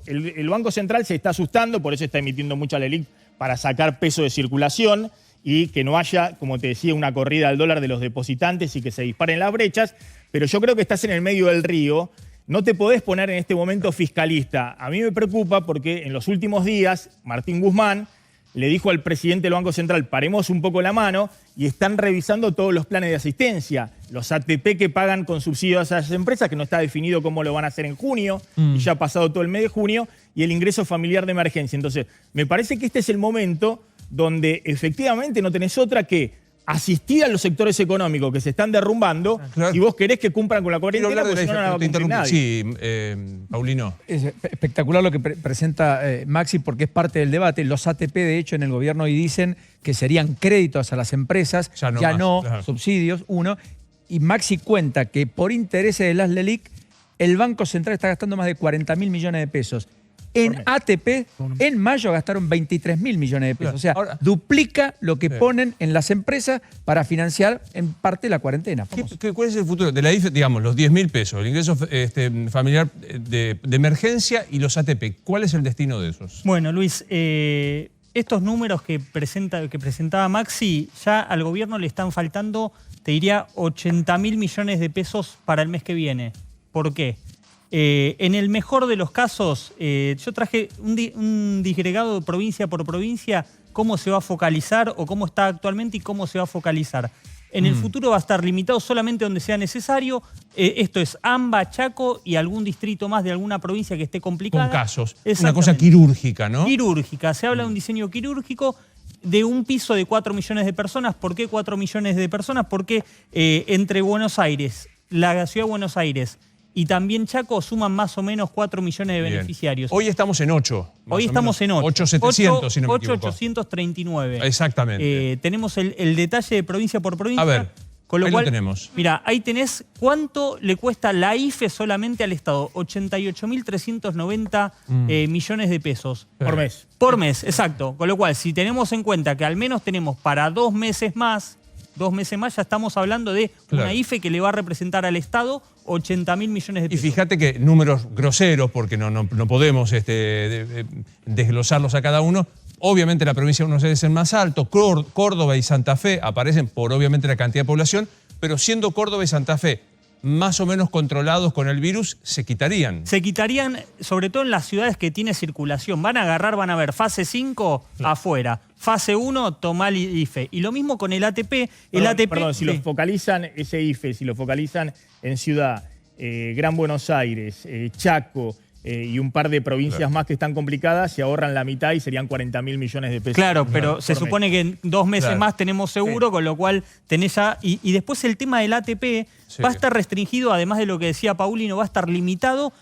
El Banco Central se está asustando, por eso está emitiendo mucha LELIQ para sacar peso de circulación y que no haya, como te decía, una corrida al dólar de los depositantes y que se disparen las brechas. Pero yo creo que estás en el medio del río. No te podés poner en este momento fiscalista. A mí me preocupa porque en los últimos días Martín Guzmán le dijo al presidente del Banco Central, paremos un poco la mano, y están revisando todos los planes de asistencia. Los ATP que pagan con subsidios a esas empresas, que no está definido cómo lo van a hacer en junio, y ya ha pasado todo el mes de junio, y el ingreso familiar de emergencia. Entonces, me parece que este es el momento donde efectivamente no tenés otra que asistir a los sectores económicos que se están derrumbando, Claro. si vos querés que cumplan con la Quiero cuarentena, hablar de porque si no, no la va a te cumplir interrumpí. nadie. Sí, Paulino. Es espectacular lo que presenta Maxi porque es parte del debate. Los ATP, de hecho, en el gobierno hoy dicen que serían créditos a las empresas, Ya ya no no, más, claro. subsidios, uno. Y Maxi cuenta que por intereses de las LELIQ, el Banco Central está gastando más de 40.000 millones de pesos. En ATP, en mayo gastaron 23.000 millones de pesos. Claro. O sea, Ahora- duplica lo que Sí. ponen en las empresas para financiar en parte la cuarentena. Famoso. ¿Cuál es el futuro de la IFE? Digamos, los 10.000 pesos, el ingreso familiar de emergencia y los ATP. ¿Cuál es el destino de esos? Bueno, Luis, estos números que presentaba Maxi, ya al gobierno le están faltando, te diría, 80.000 millones de pesos para el mes que viene. ¿Por qué? En el mejor de los casos, yo traje un disgregado de provincia por provincia, cómo se va a focalizar o cómo está actualmente y cómo se va a focalizar. En el futuro va a estar limitado solamente donde sea necesario. Esto es AMBA, Chaco y algún distrito más de alguna provincia que esté complicada. Con casos. Una Exactamente. cosa quirúrgica, ¿no? Quirúrgica. Se habla de un diseño quirúrgico de un piso de 4 millones de personas. ¿Por qué 4 millones de personas? Porque entre Buenos Aires, la ciudad de Buenos Aires y también Chaco suman más o menos 4 millones de Bien. beneficiarios. Hoy estamos en 8. Hoy estamos en 8. 8.700, si no me equivoco. 8.839. Exactamente. Tenemos el detalle de provincia por provincia. A ver, con lo ahí lo cual, tenemos. Mira, ahí tenés cuánto le cuesta la IFE solamente al Estado. 88.390 millones de pesos. Por mes. Por mes, exacto. Con lo cual, si tenemos en cuenta que al menos tenemos para 2 meses más, ya estamos hablando de Claro. una IFE que le va a representar al Estado 80.000 millones de Y pesos. fíjate que números groseros, porque no podemos desglosarlos a cada uno. Obviamente la provincia de Buenos Aires es el más alto, Córdoba y Santa Fe aparecen por obviamente la cantidad de población, pero siendo Córdoba y Santa Fe más o menos controlados con el virus, se quitarían. Se quitarían, sobre todo en las ciudades que tiene circulación. Van a ver fase 5 afuera. Fase 1, tomá el IFE. Y lo mismo con el ATP. Perdón, si sí. lo focalizan, ese IFE, si lo focalizan en Ciudad, Gran Buenos Aires, Chaco y un par de provincias más que están complicadas, se ahorran la mitad y serían 40.000 millones de pesos. Claro, pero por se mes. supone que en 2 meses Claro. más tenemos seguro, con lo cual tenés ya... Y después el tema del ATP Sí. va a estar restringido, además de lo que decía Paulino, va a estar limitado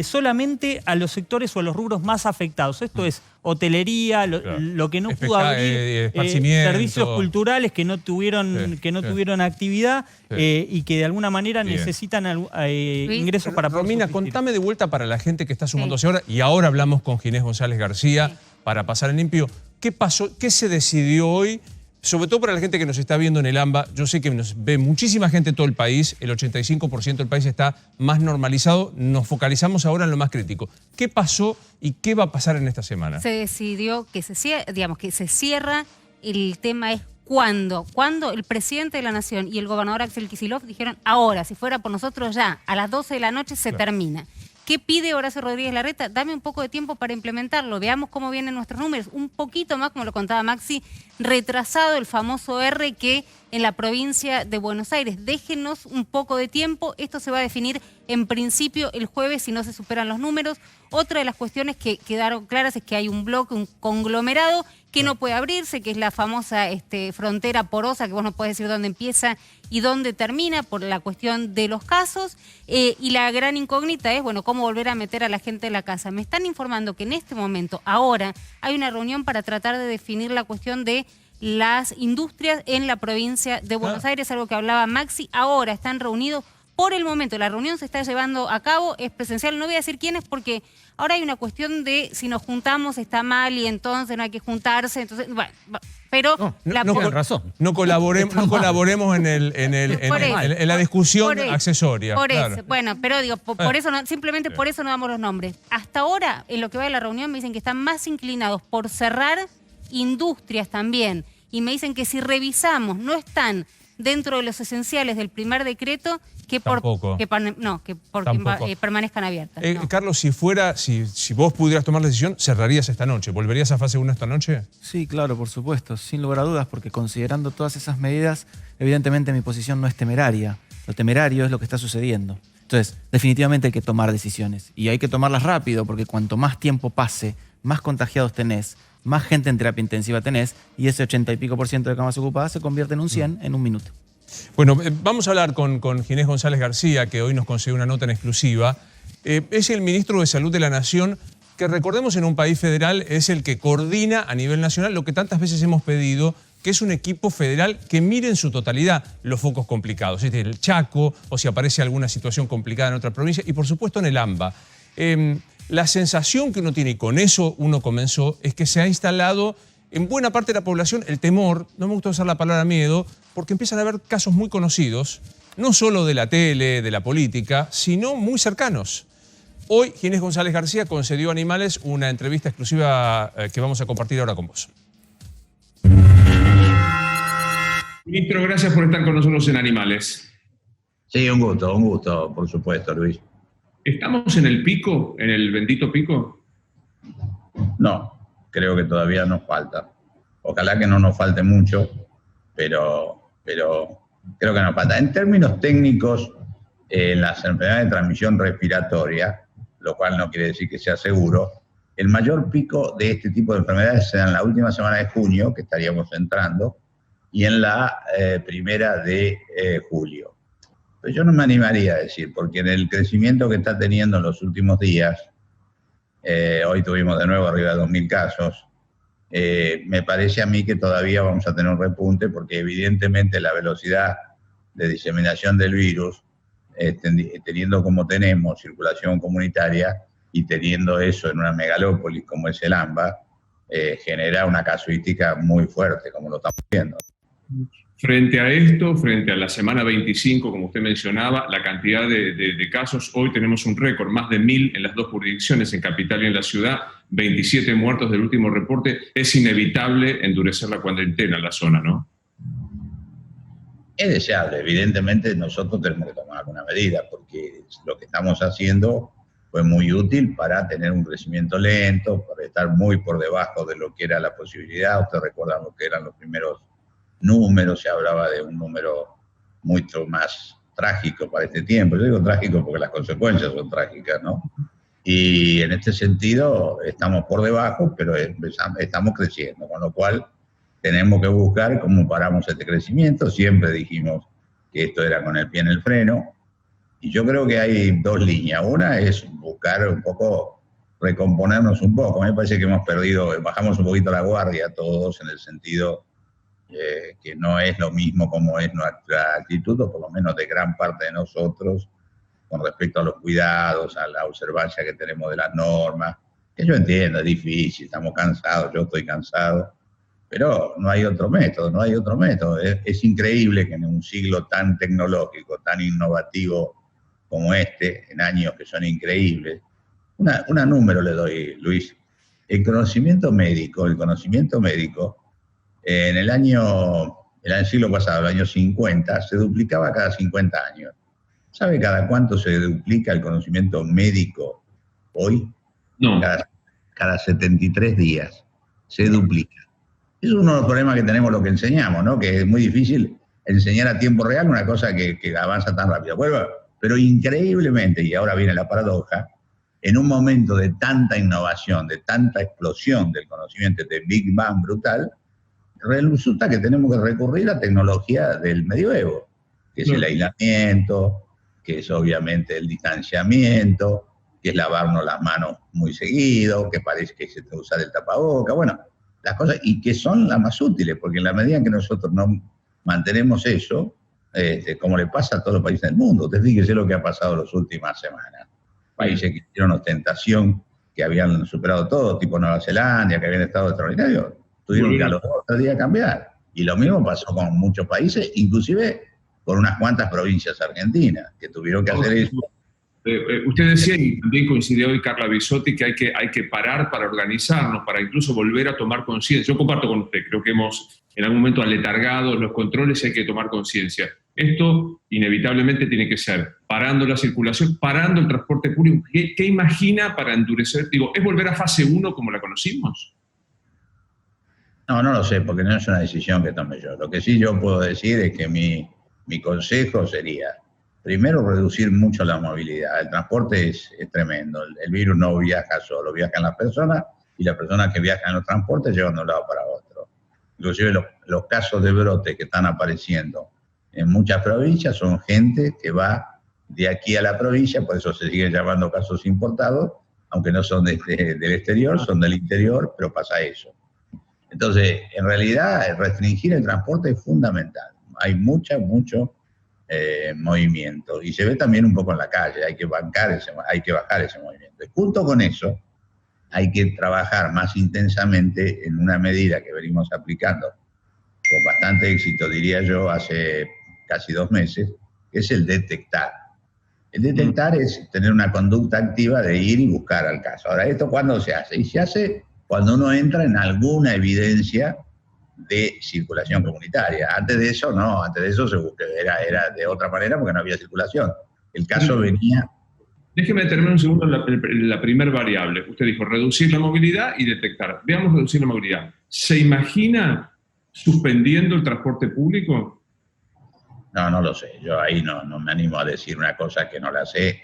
solamente a los sectores o a los rubros más afectados. Esto es hotelería, Claro. lo que no pudo abrir, esparcimiento. servicios culturales que no tuvieron, Sí, que no sí. tuvieron actividad Sí. y que de alguna manera Bien. necesitan ingresos para poder Romina, subsistir. contame de vuelta para la gente que está sumándose ahora, y ahora hablamos con Ginés González García para pasar en limpio. ¿Qué pasó? ¿Qué se decidió hoy? Sobre todo para la gente que nos está viendo en el AMBA, yo sé que nos ve muchísima gente en todo el país, el 85% del país está más normalizado, nos focalizamos ahora en lo más crítico. ¿Qué pasó y qué va a pasar en esta semana? Se decidió que se cierra, el tema es cuándo. Cuando el presidente de la Nación y el gobernador Axel Kicillof dijeron, ahora, si fuera por nosotros ya, a las 12 de la noche se termina. ¿Qué pide Horacio Rodríguez Larreta? Dame un poco de tiempo para implementarlo. Veamos cómo vienen nuestros números. Un poquito más, como lo contaba Maxi, retrasado el famoso R que en la provincia de Buenos Aires. Déjenos un poco de tiempo, esto se va a definir en principio el jueves si no se superan los números. Otra de las cuestiones que quedaron claras es que hay un bloque, un conglomerado que no puede abrirse, que es la famosa frontera porosa, que vos no podés decir dónde empieza y dónde termina por la cuestión de los casos. Y la gran incógnita es, bueno, cómo volver a meter a la gente en la casa. Me están informando que en este momento, ahora, hay una reunión para tratar de definir la cuestión de las industrias en la provincia de Buenos Aires, algo que hablaba Maxi. Ahora están reunidos. Por el momento, la reunión se está llevando a cabo, es presencial. No voy a decir quién es porque ahora hay una cuestión de si nos juntamos está mal y entonces no hay que juntarse. Entonces, bueno, pero tienen razón. No colaboremos en la discusión accesoria. Por claro. eso, bueno, pero digo, por eso no, simplemente por eso no damos los nombres. Hasta ahora, en lo que va de la reunión, me dicen que están más inclinados por cerrar industrias también. Y me dicen que si revisamos, no están dentro de los esenciales del primer decreto que permanezcan abiertas. No. Carlos, si vos pudieras tomar la decisión, ¿cerrarías esta noche? ¿Volverías a fase 1 esta noche? Sí, claro, por supuesto, sin lugar a dudas, porque considerando todas esas medidas, evidentemente mi posición no es temeraria. Lo temerario es lo que está sucediendo. Entonces, definitivamente hay que tomar decisiones. Y hay que tomarlas rápido, porque cuanto más tiempo pase, más contagiados tenés, más gente en terapia intensiva tenés, y ese 80 y pico % de camas ocupadas se convierte en un 100 en un minuto. Bueno, vamos a hablar con Ginés González García, que hoy nos concedió una nota en exclusiva. Es el ministro de Salud de la Nación, que recordemos en un país federal es el que coordina a nivel nacional lo que tantas veces hemos pedido, que es un equipo federal que mire en su totalidad los focos complicados, es decir, el Chaco, o si aparece alguna situación complicada en otra provincia, y por supuesto en el AMBA. La sensación que uno tiene, y con eso uno comenzó, es que se ha instalado en buena parte de la población el temor, no me gusta usar la palabra miedo, porque empiezan a haber casos muy conocidos, no solo de la tele, de la política, sino muy cercanos. Hoy Ginés González García concedió a Animales una entrevista exclusiva que vamos a compartir ahora con vos. Ministro, gracias por estar con nosotros en Animales. Sí, un gusto, por supuesto, Luis. ¿Estamos en el pico, en el bendito pico? No, creo que todavía nos falta. Ojalá que no nos falte mucho, pero creo que nos falta. En términos técnicos, las enfermedades de transmisión respiratoria, lo cual no quiere decir que sea seguro, el mayor pico de este tipo de enfermedades se da en la última semana de junio, que estaríamos entrando, y en la primera de julio. Pero yo no me animaría a decir, porque en el crecimiento que está teniendo en los últimos días, hoy tuvimos de nuevo arriba de 2.000 casos, me parece a mí que todavía vamos a tener un repunte, porque evidentemente la velocidad de diseminación del virus, teniendo como tenemos circulación comunitaria y teniendo eso en una megalópolis como es el AMBA, genera una casuística muy fuerte, como lo estamos viendo. Frente a esto, frente a la semana 25, como usted mencionaba, la cantidad de casos, hoy tenemos un récord, más de 1.000 en las dos jurisdicciones, en Capital y en la ciudad, 27 muertos del último reporte. Es inevitable endurecer la cuarentena en la zona, ¿no? Es deseable, evidentemente nosotros tenemos que tomar alguna medida, porque lo que estamos haciendo fue muy útil para tener un crecimiento lento, para estar muy por debajo de lo que era la posibilidad. Usted recuerda lo que eran los primeros números, se hablaba de un número mucho más trágico para este tiempo. Yo digo trágico porque las consecuencias son trágicas, ¿no? Y en este sentido estamos por debajo, pero estamos creciendo, con lo cual tenemos que buscar cómo paramos este crecimiento. Siempre dijimos que esto era con el pie en el freno, y yo creo que hay dos líneas. Una es buscar un poco, recomponernos un poco. A mí me parece que hemos perdido, bajamos un poquito la guardia todos, en el sentido que no es lo mismo como es nuestra actitud, o por lo menos de gran parte de nosotros, con respecto a los cuidados, a la observancia que tenemos de las normas, que yo entiendo, es difícil, estamos cansados, yo estoy cansado, pero no hay otro método, no hay otro método. Es increíble que en un siglo tan tecnológico, tan innovativo como este, en años que son increíbles, una número le doy, Luis. El conocimiento médico, en el siglo pasado, el año 50, se duplicaba cada 50 años. ¿Sabe cada cuánto se duplica el conocimiento médico hoy? No. Cada 73 días se duplica. Es uno de los problemas que tenemos, lo que enseñamos, ¿no? Que es muy difícil enseñar a tiempo real una cosa que avanza tan rápido. Bueno, pero increíblemente, y ahora viene la paradoja, en un momento de tanta innovación, de tanta explosión del conocimiento, de Big Bang brutal, resulta que tenemos que recurrir a tecnología del medioevo, que es el aislamiento, que es obviamente el distanciamiento, que es lavarnos las manos muy seguido, que parece que se te usa el tapaboca, bueno, las cosas, y que son las más útiles, porque en la medida en que nosotros no mantenemos eso, como le pasa a todos los países del mundo, usted fíjese lo que ha pasado en las últimas semanas. Países que hicieron ostentación, que habían superado todo, tipo Nueva Zelanda, que habían estado extraordinarios, tuvieron que a los 2 días cambiar. Y lo mismo pasó con muchos países, inclusive con unas cuantas provincias argentinas, que tuvieron que hacer eso. Usted decía, y también coincidió hoy Carla Bisotti, que hay que parar para organizarnos, para incluso volver a tomar conciencia. Yo comparto con usted, creo que hemos en algún momento aletargado los controles y hay que tomar conciencia. Esto inevitablemente tiene que ser parando la circulación, parando el transporte público. ¿Qué imagina para endurecer? Digo, ¿es volver a fase 1 como la conocimos? No lo sé, porque no es una decisión que tome yo. Lo que sí yo puedo decir es que mi consejo sería, primero, reducir mucho la movilidad. El transporte es tremendo. El virus no viaja solo, viajan las personas y las personas que viajan en los transportes llevan de un lado para otro. Inclusive los casos de brote que están apareciendo en muchas provincias son gente que va de aquí a la provincia, por eso se siguen llamando casos importados, aunque no son del exterior, son del interior, pero pasa eso. Entonces, en realidad, restringir el transporte es fundamental. Hay mucho movimiento. Y se ve también un poco en la calle, hay que bajar ese movimiento. Y junto con eso, hay que trabajar más intensamente en una medida que venimos aplicando con bastante éxito, diría yo, hace casi 2 meses, que es el detectar. El detectar es tener una conducta activa de ir y buscar al caso. Ahora, ¿esto cuándo se hace? Y se hace cuando uno entra en alguna evidencia de circulación comunitaria. Antes de eso, no, antes de eso era de otra manera porque no había circulación. El caso venía... Déjeme detenerme un segundo en la primera variable. Usted dijo reducir la movilidad y detectar. Veamos reducir la movilidad. ¿Se imagina suspendiendo el transporte público? No lo sé. Yo ahí no me animo a decir una cosa que no la sé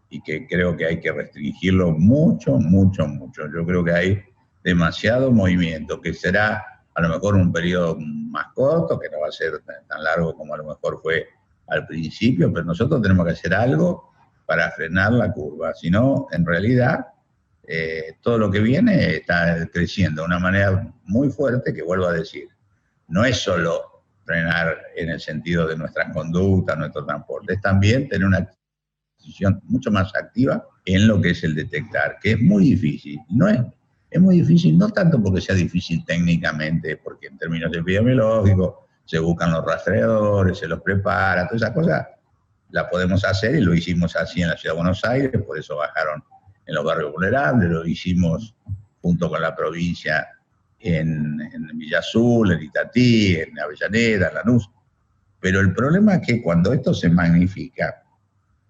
y que creo que hay que restringirlo mucho. Yo creo que hay demasiado movimiento, que será a lo mejor un periodo más corto, que no va a ser tan largo como a lo mejor fue al principio, pero nosotros tenemos que hacer algo para frenar la curva. Si no, en realidad, todo lo que viene está creciendo de una manera muy fuerte, que vuelvo a decir, no es solo frenar en el sentido de nuestras conductas, nuestro transporte, es también tener una decisión mucho más activa en lo que es el detectar, que es muy difícil. Es muy difícil, no tanto porque sea difícil técnicamente, porque en términos epidemiológicos se buscan los rastreadores, se los prepara, todas esas cosas las podemos hacer y lo hicimos así en la Ciudad de Buenos Aires, por eso bajaron en los barrios vulnerables, lo hicimos junto con la provincia en Villa Azul, en Itatí, en Avellaneda, en Lanús. Pero el problema es que cuando esto se magnifica,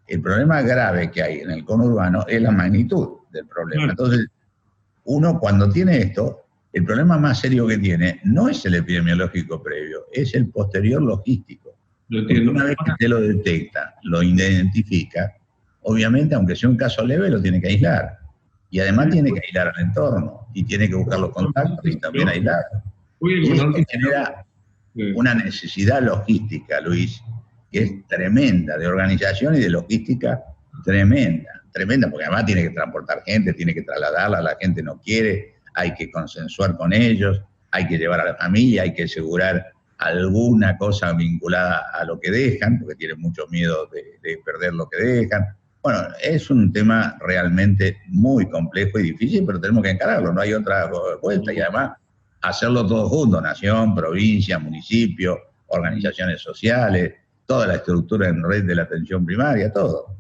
el problema grave que hay en el conurbano es la magnitud del problema. Entonces, uno cuando tiene esto, el problema más serio que tiene no es el epidemiológico previo, es el posterior logístico. Lo entiendo. Una vez que usted lo detecta, lo identifica, obviamente, aunque sea un caso leve, lo tiene que aislar. Y además tiene que aislar al entorno, y tiene que buscar los contactos y también aislar. Y eso genera una necesidad logística, Luis, que es tremenda, de organización y de logística tremenda, porque además tiene que transportar gente, tiene que trasladarla, la gente no quiere, hay que consensuar con ellos, hay que llevar a la familia, hay que asegurar alguna cosa vinculada a lo que dejan, porque tienen mucho miedo de perder lo que dejan. Bueno, es un tema realmente muy complejo y difícil, pero tenemos que encararlo, no hay otra vuelta. Y además, hacerlo todo junto, nación, provincia, municipio, organizaciones sociales, toda la estructura en red de la atención primaria, todo.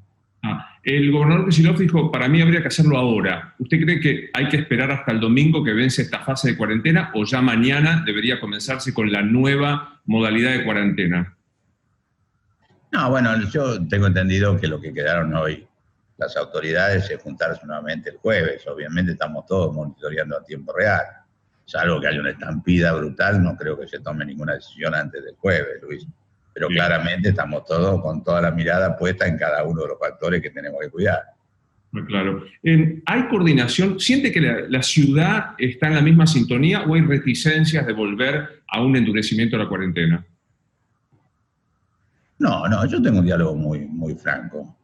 El gobernador Kicillof dijo, para mí habría que hacerlo ahora. ¿Usted cree que hay que esperar hasta el domingo que vence esta fase de cuarentena o ya mañana debería comenzarse con la nueva modalidad de cuarentena? No, bueno, yo tengo entendido que lo que quedaron hoy las autoridades es juntarse nuevamente el jueves. Obviamente estamos todos monitoreando a tiempo real. Salvo que haya una estampida brutal, no creo que se tome ninguna decisión antes del jueves, Luis. Pero Bien. claramente estamos todos con toda la mirada puesta en cada uno de los factores que tenemos que cuidar. Muy claro. ¿Hay coordinación? ¿Siente que la ciudad está en la misma sintonía o hay reticencias de volver a un endurecimiento de la cuarentena? No, yo tengo un diálogo muy franco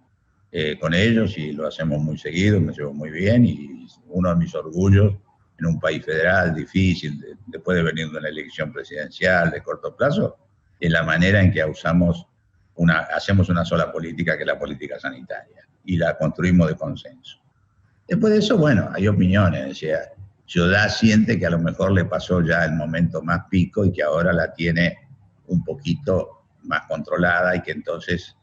con ellos y lo hacemos muy seguido, me llevo muy bien y uno de mis orgullos en un país federal difícil, después de venir de una elección presidencial de corto plazo, es la manera en que hacemos una sola política, que es la política sanitaria, y la construimos de consenso. Después de eso, bueno, hay opiniones, o sea, Ciudad siente que a lo mejor le pasó ya el momento más pico y que ahora la tiene un poquito más controlada y que entonces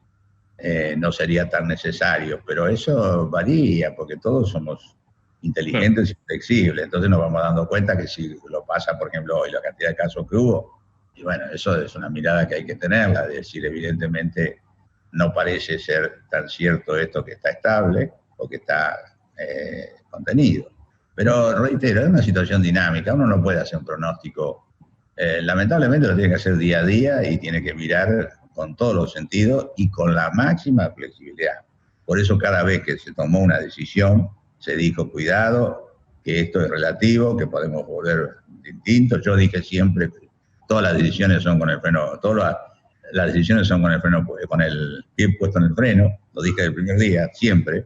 no sería tan necesario, pero eso varía porque todos somos inteligentes y flexibles, entonces nos vamos dando cuenta que si lo pasa, por ejemplo, hoy la cantidad de casos que hubo, y bueno, eso es una mirada que hay que tenerla, de decir, evidentemente no parece ser tan cierto esto que está estable o que está contenido. Pero reitero, es una situación dinámica, uno no puede hacer un pronóstico, lamentablemente lo tiene que hacer día a día y tiene que mirar con todos los sentidos y con la máxima flexibilidad. Por eso cada vez que se tomó una decisión, se dijo, cuidado, que esto es relativo, que podemos volver distintos. Yo dije siempre, todas las decisiones son con el freno, las decisiones son con el freno, con el pie puesto en el freno, lo dije del primer día, siempre.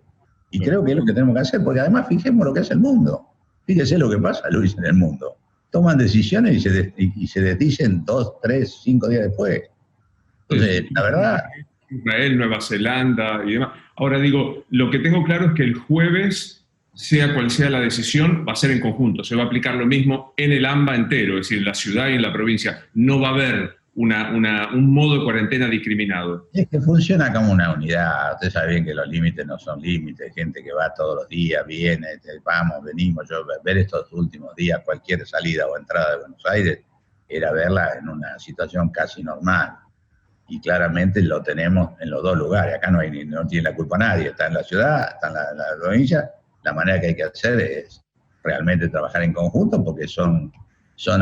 Y creo que es lo que tenemos que hacer, porque además fijemos lo que es el mundo. Fíjese lo que pasa, Luis, en el mundo. Toman decisiones y se desdicen 2, 3, 5 días después. Entonces, la verdad... Israel, Nueva Zelanda y demás. Ahora digo, lo que tengo claro es que el jueves, sea cual sea la decisión, va a ser en conjunto. Se va a aplicar lo mismo en el AMBA entero, es decir, en la ciudad y en la provincia. No va a haber un modo de cuarentena discriminado. Es que funciona como una unidad. Usted sabe bien que los límites no son límites. Gente que va todos los días, viene, vamos, venimos. Yo ver estos últimos días, cualquier salida o entrada de Buenos Aires, era verla en una situación casi normal. Y claramente lo tenemos en los dos lugares. Acá no tiene la culpa nadie. Está en la ciudad, está en la provincia. La manera que hay que hacer es realmente trabajar en conjunto porque son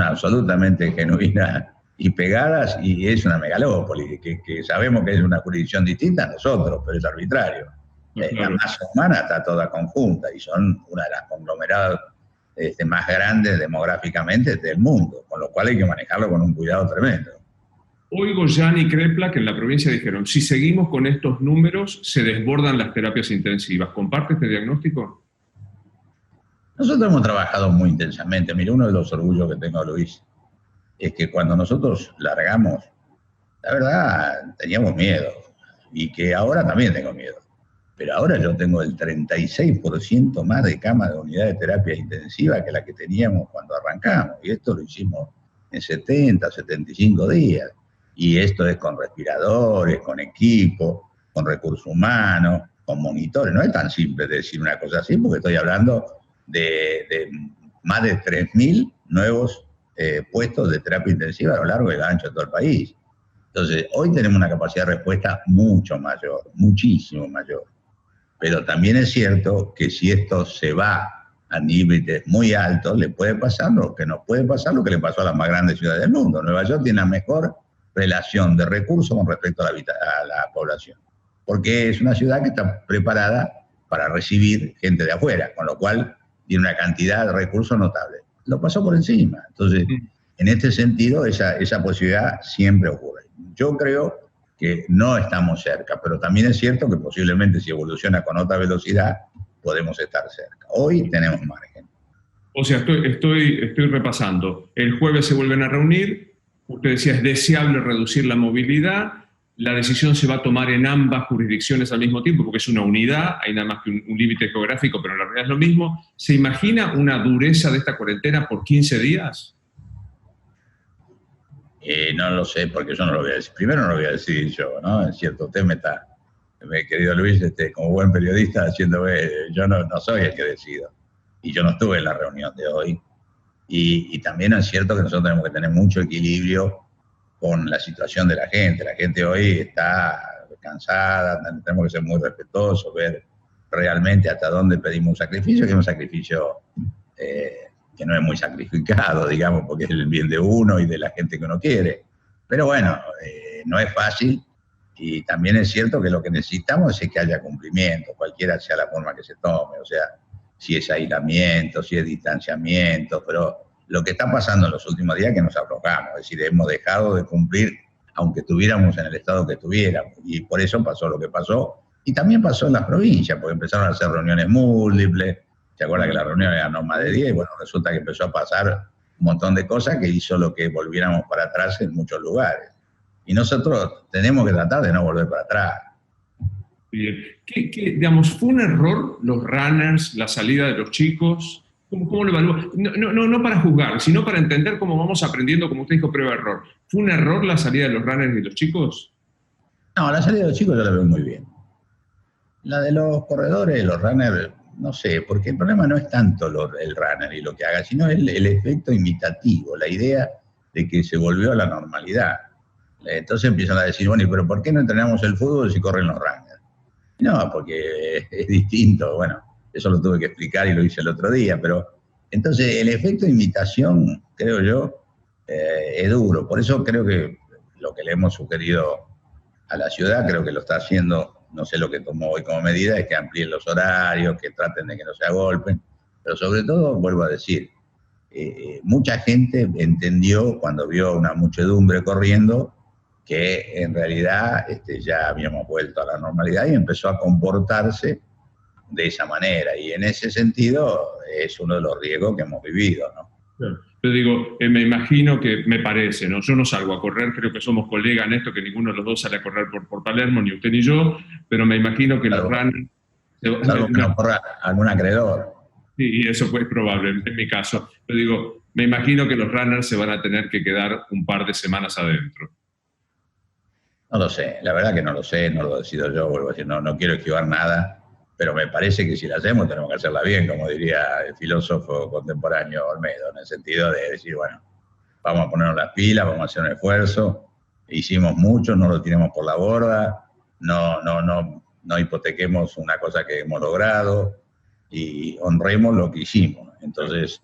absolutamente genuinas y pegadas, y es una megalópoli, que sabemos que es una jurisdicción distinta a nosotros, pero es arbitrario. La masa humana está toda conjunta y son una de las conglomerados más grandes demográficamente del mundo, con lo cual hay que manejarlo con un cuidado tremendo. Oigo Jan y Crepla que en la provincia dijeron, si seguimos con estos números, se desbordan las terapias intensivas. ¿Comparte este diagnóstico? Nosotros hemos trabajado muy intensamente. Mira, uno de los orgullos que tengo, Luis, es que cuando nosotros largamos, la verdad, teníamos miedo. Y que ahora también tengo miedo. Pero ahora yo tengo el 36% más de camas de unidad de terapia intensiva que la que teníamos cuando arrancamos. Y esto lo hicimos en 70, 75 días. Y esto es con respiradores, con equipo, con recursos humanos, con monitores. No es tan simple decir una cosa así, porque estoy hablando de más de 3.000 nuevos puestos de terapia intensiva a lo largo y ancho de todo el país. Entonces, hoy tenemos una capacidad de respuesta mucho mayor, muchísimo mayor. Pero también es cierto que si esto se va a niveles muy altos, le puede pasar lo que nos puede pasar, lo que le pasó a las más grandes ciudades del mundo. Nueva York tiene la mejor relación de recursos con respecto a la población, porque es una ciudad que está preparada para recibir gente de afuera, con lo cual tiene una cantidad de recursos notable. Lo pasó por encima. Entonces, en este sentido, esa posibilidad siempre ocurre. Yo creo que no estamos cerca, pero también es cierto que posiblemente si evoluciona con otra velocidad, podemos estar cerca. Hoy tenemos margen. O sea, estoy repasando. El jueves se vuelven a reunir. Usted decía, es deseable reducir la movilidad. La decisión se va a tomar en ambas jurisdicciones al mismo tiempo, porque es una unidad, hay nada más que un límite geográfico, pero en la realidad es lo mismo. ¿Se imagina una dureza de esta cuarentena por 15 días? No lo sé, porque yo no lo voy a decir. Primero no lo voy a decir yo, ¿no? Es cierto, usted me está, mi querido Luis, como buen periodista, haciendo, yo no soy el que decido. Y yo no estuve en la reunión de hoy. Y también es cierto que nosotros tenemos que tener mucho equilibrio con la situación de la gente. La gente hoy está cansada, tenemos que ser muy respetuosos, ver realmente hasta dónde pedimos un sacrificio, que es un sacrificio que no es muy sacrificado, digamos, porque es el bien de uno y de la gente que uno quiere. Pero bueno, no es fácil, y también es cierto que lo que necesitamos es que haya cumplimiento, cualquiera sea la forma que se tome, o sea, si es aislamiento, si es distanciamiento, pero lo que está pasando en los últimos días es que nos aflojamos, es decir, hemos dejado de cumplir aunque estuviéramos en el estado que estuviéramos, y por eso pasó lo que pasó, y también pasó en las provincias, porque empezaron a hacer reuniones múltiples, ¿se acuerdan que la reunión era no más de 10? Y bueno, resulta que empezó a pasar un montón de cosas que hizo lo que volviéramos para atrás en muchos lugares. Y nosotros tenemos que tratar de no volver para atrás. Bien. Digamos, fue un error los runners, la salida de los chicos? ¿Cómo lo evalúa? No para juzgar, sino para entender cómo vamos aprendiendo, como usted dijo, prueba-error. ¿Fue un error la salida de los runners y los chicos? No, la salida de los chicos yo la veo muy bien. La de los corredores, los runners, no sé, porque el problema no es tanto el runner y lo que haga, sino el efecto imitativo, la idea de que se volvió a la normalidad. Entonces empiezan a decir, bueno, pero ¿por qué no entrenamos el fútbol si corren los runners? No, porque es distinto, bueno, eso lo tuve que explicar y lo hice el otro día, pero entonces el efecto de imitación, creo yo, es duro. Por eso creo que lo que le hemos sugerido a la ciudad, creo que lo está haciendo, no sé lo que tomó hoy como medida, es que amplíen los horarios, que traten de que no se agolpen, pero sobre todo, vuelvo a decir, mucha gente entendió cuando vio una muchedumbre corriendo que en realidad ya habíamos vuelto a la normalidad y empezó a comportarse de esa manera. Y en ese sentido es uno de los riesgos que hemos vivido, ¿no? Claro. Yo digo, me imagino que, me parece, ¿no? Yo no salgo a correr, creo que somos colegas en esto, que ninguno de los dos sale a correr por Palermo, ni usted ni yo, pero me imagino que Claro. los runners... Salvo que nos corra algún acreedor. Sí, y eso fue probable en mi caso. Pero digo, me imagino que los runners se van a tener que quedar un par de semanas adentro. No lo sé, la verdad que no lo sé, no lo decido yo, vuelvo a decir, no quiero esquivar nada, pero me parece que si la hacemos tenemos que hacerla bien, como diría el filósofo contemporáneo Olmedo, en el sentido de decir, bueno, vamos a ponernos las pilas, vamos a hacer un esfuerzo, hicimos mucho, no lo tiremos por la borda, no hipotequemos una cosa que hemos logrado y honremos lo que hicimos. Entonces,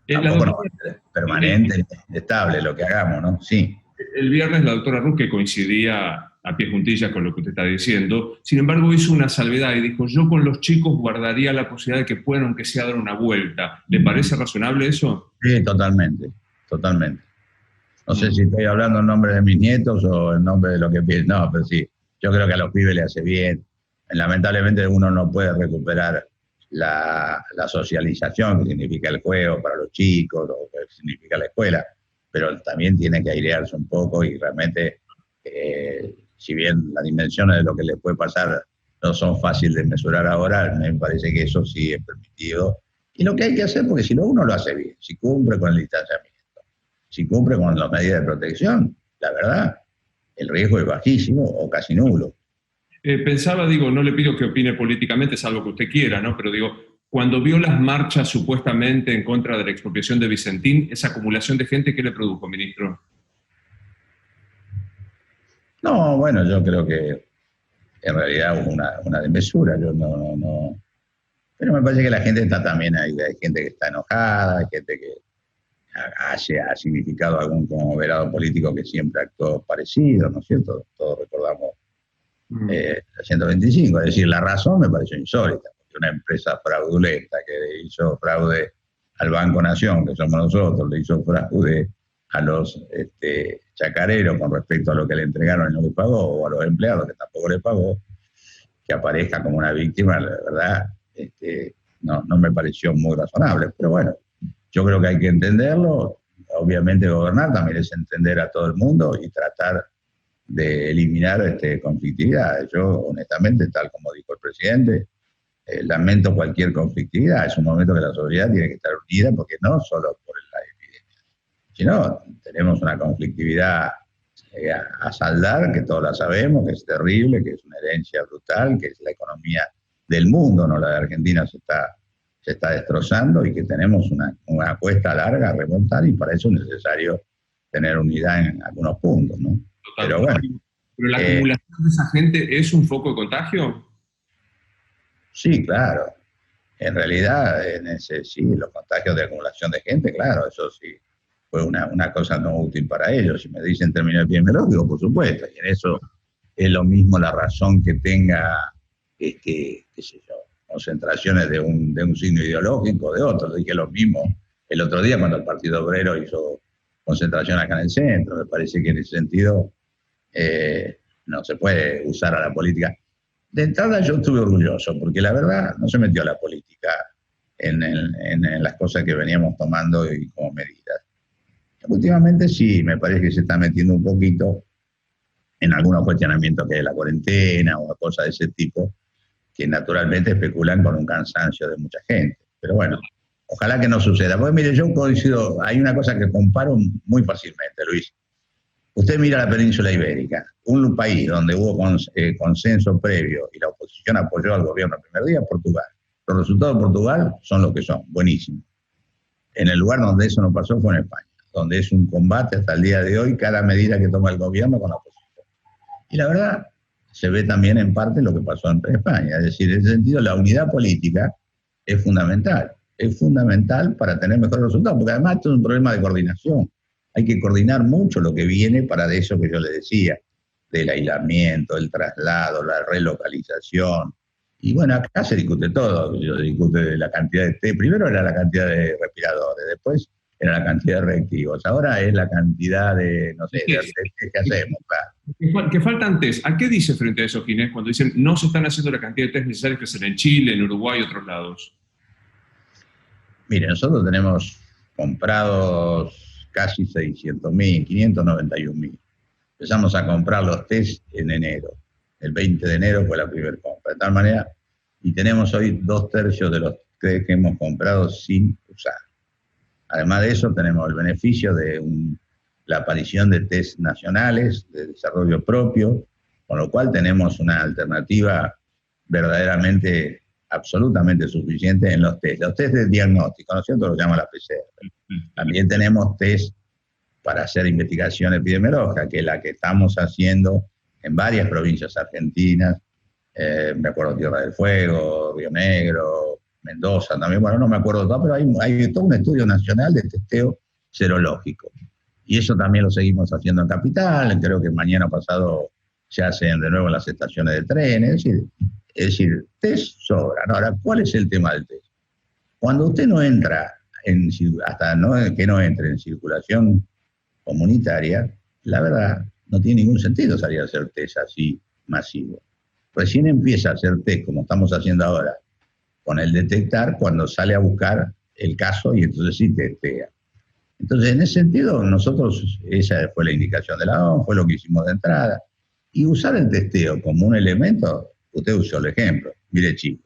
tampoco nos va a ser permanente, estable lo que hagamos, ¿no? Sí. El viernes la doctora Ruz, coincidía a pie juntillas con lo que usted está diciendo, sin embargo hizo una salvedad y dijo, yo con los chicos guardaría la posibilidad de que puedan, aunque sea, dar una vuelta. ¿Le parece razonable eso? Sí, totalmente, totalmente. No sé si estoy hablando en nombre de mis nietos o en nombre de lo que pienso. No, pero sí, yo creo que a los pibes le hace bien. Lamentablemente uno no puede recuperar la socialización que significa el juego para los chicos o que significa la escuela, pero también tiene que airearse un poco y realmente, si bien las dimensiones de lo que les puede pasar no son fáciles de mesurar ahora, me parece que eso sí es permitido. Y lo que hay que hacer, porque si no uno lo hace bien, si cumple con el distanciamiento, si cumple con las medidas de protección, la verdad, el riesgo es bajísimo o casi nulo. Pensaba, digo, no le pido que opine políticamente, salvo que usted quiera, ¿no? Pero digo, cuando vio las marchas supuestamente en contra de la expropiación de Vicentín, esa acumulación de gente, ¿qué le produjo, ministro? No, bueno, yo creo que en realidad hubo una desmesura. Yo no. Pero me parece que la gente está también ahí, hay gente que está enojada, hay gente que ha significado algún conglomerado político que siempre actuó parecido, ¿no es cierto? Todos recordamos la 125, es decir, la razón me pareció insólita, porque una empresa fraudulenta que hizo fraude al Banco Nación, que somos nosotros, le hizo fraude a los chacareros con respecto a lo que le entregaron y no le pagó, o a los empleados que tampoco le pagó, que aparezca como una víctima, la verdad, no me pareció muy razonable. Pero bueno, yo creo que hay que entenderlo. Obviamente gobernar también es entender a todo el mundo y tratar de eliminar conflictividades. Yo, honestamente, tal como dijo el presidente, lamento cualquier conflictividad. Es un momento que la sociedad tiene que estar unida, porque no solo por la epidemia, sino tenemos una conflictividad a saldar, que todos la sabemos, que es terrible, que es una herencia brutal, que es la economía del mundo, no la de Argentina, se está destrozando, y que tenemos una cuesta larga a remontar, y para eso es necesario tener unidad en algunos puntos, ¿no? Pero bueno. ¿Pero la acumulación de esa gente es un foco de contagio? Sí, claro. En realidad, sí, los contagios de acumulación de gente, claro, eso sí fue una cosa no útil para ellos. Si me dicen en términos epidemiológicos, por supuesto, y en eso es lo mismo la razón que tenga, qué sé yo, concentraciones de un signo ideológico o de otro. Dije lo mismo el otro día cuando el Partido Obrero hizo concentración acá en el centro. Me parece que en ese sentido no se puede usar a la política. De entrada yo estuve orgulloso, porque la verdad no se metió a la política en las cosas que veníamos tomando y como medidas. Últimamente sí, me parece que se está metiendo un poquito en algunos cuestionamientos que es la cuarentena o cosas de ese tipo, que naturalmente especulan con un cansancio de mucha gente. Pero bueno, ojalá que no suceda. Porque mire, yo coincido, hay una cosa que comparo muy fácilmente, Luis. Usted mira la península ibérica, un país donde hubo consenso previo y la oposición apoyó al gobierno el primer día, Portugal. Los resultados de Portugal son los que son, buenísimos. En el lugar donde eso no pasó fue en España, donde es un combate hasta el día de hoy cada medida que toma el gobierno con la oposición. Y la verdad, se ve también en parte lo que pasó en España. Es decir, en ese sentido, la unidad política es fundamental. Es fundamental para tener mejores resultados, porque además esto es un problema de coordinación. Hay que coordinar mucho lo que viene para de eso que yo le decía, del aislamiento, el traslado, la relocalización. Y bueno, acá se discute todo. Se discute de la cantidad de test. Primero era la cantidad de respiradores, después era la cantidad de reactivos. Ahora es la cantidad de, no sé, de test que hacemos. Que faltan test. ¿A qué dice frente a eso, Ginés, cuando dicen no se están haciendo la cantidad de test necesarios que hacen en Chile, en Uruguay y otros lados? Mire, nosotros tenemos comprados casi 600.000, 591.000. Empezamos a comprar los test en enero. El 20 de enero fue la primera compra. De tal manera, y tenemos hoy 2/3 de los test que hemos comprado sin usar. Además de eso, tenemos el beneficio de la aparición de test nacionales, de desarrollo propio, con lo cual tenemos una alternativa verdaderamente, absolutamente suficiente en los test. Los test de diagnóstico, ¿no es cierto? Lo llama la PCR. También tenemos test para hacer investigación epidemiológica, que es la que estamos haciendo en varias provincias argentinas. Me acuerdo Tierra del Fuego, Río Negro, Mendoza también. Bueno, no me acuerdo todo, pero hay todo un estudio nacional de testeo serológico. Y eso también lo seguimos haciendo en Capital. Creo que mañana pasado se hacen de nuevo en las estaciones de trenes. Es decir, test sobran. Ahora, ¿cuál es el tema del test? Cuando usted no entra, que no entre en circulación comunitaria, la verdad, no tiene ningún sentido salir a hacer test así masivo. Recién empieza a hacer test, como estamos haciendo ahora, con el detectar cuando sale a buscar el caso y entonces sí testea. Entonces, en ese sentido, nosotros, esa fue la indicación de la OMS, fue lo que hicimos de entrada. Y usar el testeo como un elemento, usted usó el ejemplo, mire Chile.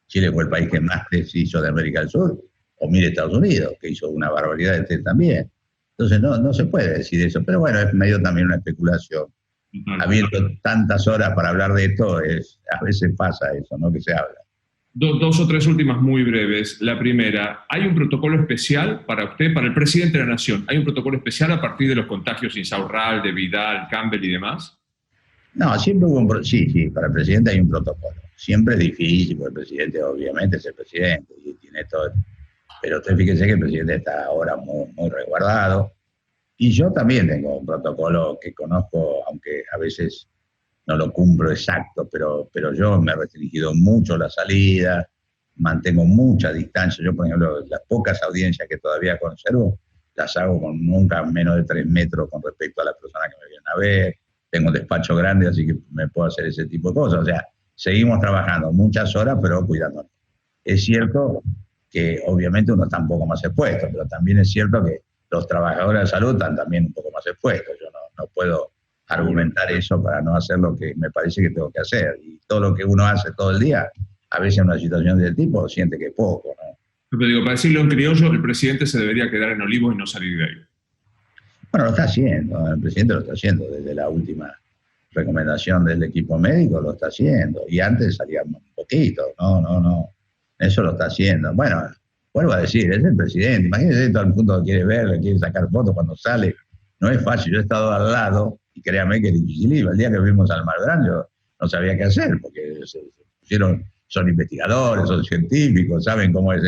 Chile fue el país que más test hizo de América del Sur, o mire Estados Unidos, que hizo una barbaridad de test también. Entonces no se puede decir eso, pero bueno, es medio también una especulación. Habiendo tantas horas para hablar de esto, a veces pasa eso, ¿no? Que se habla. Dos o tres últimas muy breves. La primera, ¿hay un protocolo especial para usted, para el presidente de la Nación? ¿Hay un protocolo especial a partir de los contagios Insaurralde, Vidal, Campbell y demás? No, siempre hubo sí, para el presidente hay un protocolo. Siempre es difícil, porque el presidente obviamente es el presidente y tiene todo. Pero usted fíjese que el presidente está ahora muy, muy resguardado. Y yo también tengo un protocolo que conozco, aunque a veces no lo cumplo exacto, pero yo me he restringido mucho la salida, mantengo mucha distancia. Yo, por ejemplo, las pocas audiencias que todavía conservo, las hago con nunca menos de 3 metros con respecto a las personas que me vienen a ver. Tengo un despacho grande, así que me puedo hacer ese tipo de cosas. O sea, seguimos trabajando muchas horas, pero cuidándonos. Es cierto que obviamente uno está un poco más expuesto, pero también es cierto que los trabajadores de salud están también un poco más expuestos. Yo no puedo argumentar eso para no hacer lo que me parece que tengo que hacer. Y todo lo que uno hace todo el día, a veces en una situación de ese tipo siente que es poco, ¿no? Pero digo, para decirlo en criollo, el presidente se debería quedar en Olivos y no salir de ahí. Bueno, lo está haciendo, el presidente lo está haciendo desde la última recomendación del equipo médico, lo está haciendo. Y antes salía un poquito, no. Eso lo está haciendo. Bueno, vuelvo a decir, es el presidente. Imagínense, todo el mundo quiere verlo, quiere sacar fotos cuando sale. No es fácil. Yo he estado al lado, y créame que es difícil. El día que fuimos al Malbrán, yo no sabía qué hacer, porque se pusieron, son investigadores, son científicos, saben cómo es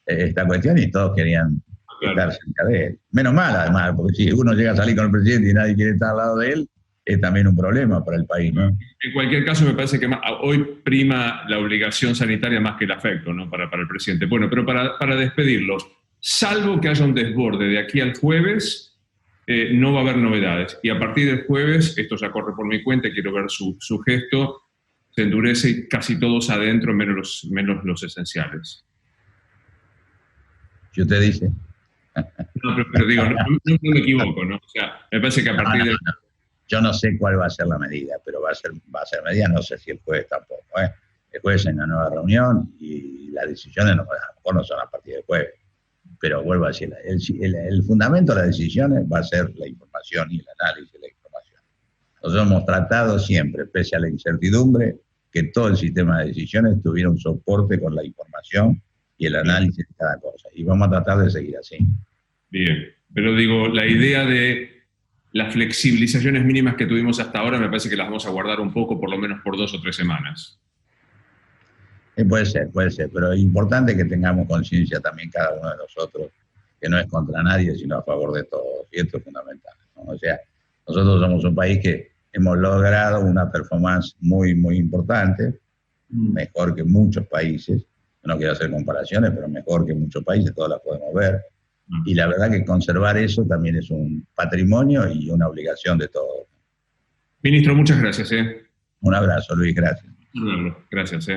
esta cuestión, y todos querían estar cerca de él. Menos mal, además, porque si uno llega a salir con el presidente y nadie quiere estar al lado de él, es también un problema para el país, ¿no? En cualquier caso, me parece que hoy prima la obligación sanitaria más que el afecto, ¿no? Para el presidente. Bueno, pero para despedirlos, salvo que haya un desborde de aquí al jueves, no va a haber novedades. Y a partir del jueves, esto ya corre por mi cuenta, quiero ver su gesto, se endurece y casi todos adentro, menos los esenciales. Si usted dice. No, pero digo, no me equivoco, ¿no? O sea, me parece que a partir de... Yo no sé cuál va a ser la medida, pero va a ser medida, no sé si el jueves tampoco. El jueves hay una nueva reunión y las decisiones a lo mejor no son a partir del jueves. Pero vuelvo a decir, el fundamento de las decisiones va a ser la información y el análisis de la información. Nosotros hemos tratado siempre, pese a la incertidumbre, que todo el sistema de decisiones tuviera un soporte con la información y el análisis de cada cosa. Y vamos a tratar de seguir así. Bien, pero digo, la idea de las flexibilizaciones mínimas que tuvimos hasta ahora me parece que las vamos a guardar un poco, por lo menos por 2 o 3 semanas. Puede ser, pero es importante que tengamos conciencia también cada uno de nosotros, que no es contra nadie, sino a favor de todos, y esto es fundamental, ¿no? O sea, nosotros somos un país que hemos logrado una performance muy, muy importante, mejor que muchos países, no quiero hacer comparaciones, pero mejor que muchos países, todas las podemos ver, y la verdad que conservar eso también es un patrimonio y una obligación de todos. Ministro, muchas gracias. Un abrazo, Luis, gracias. Gracias.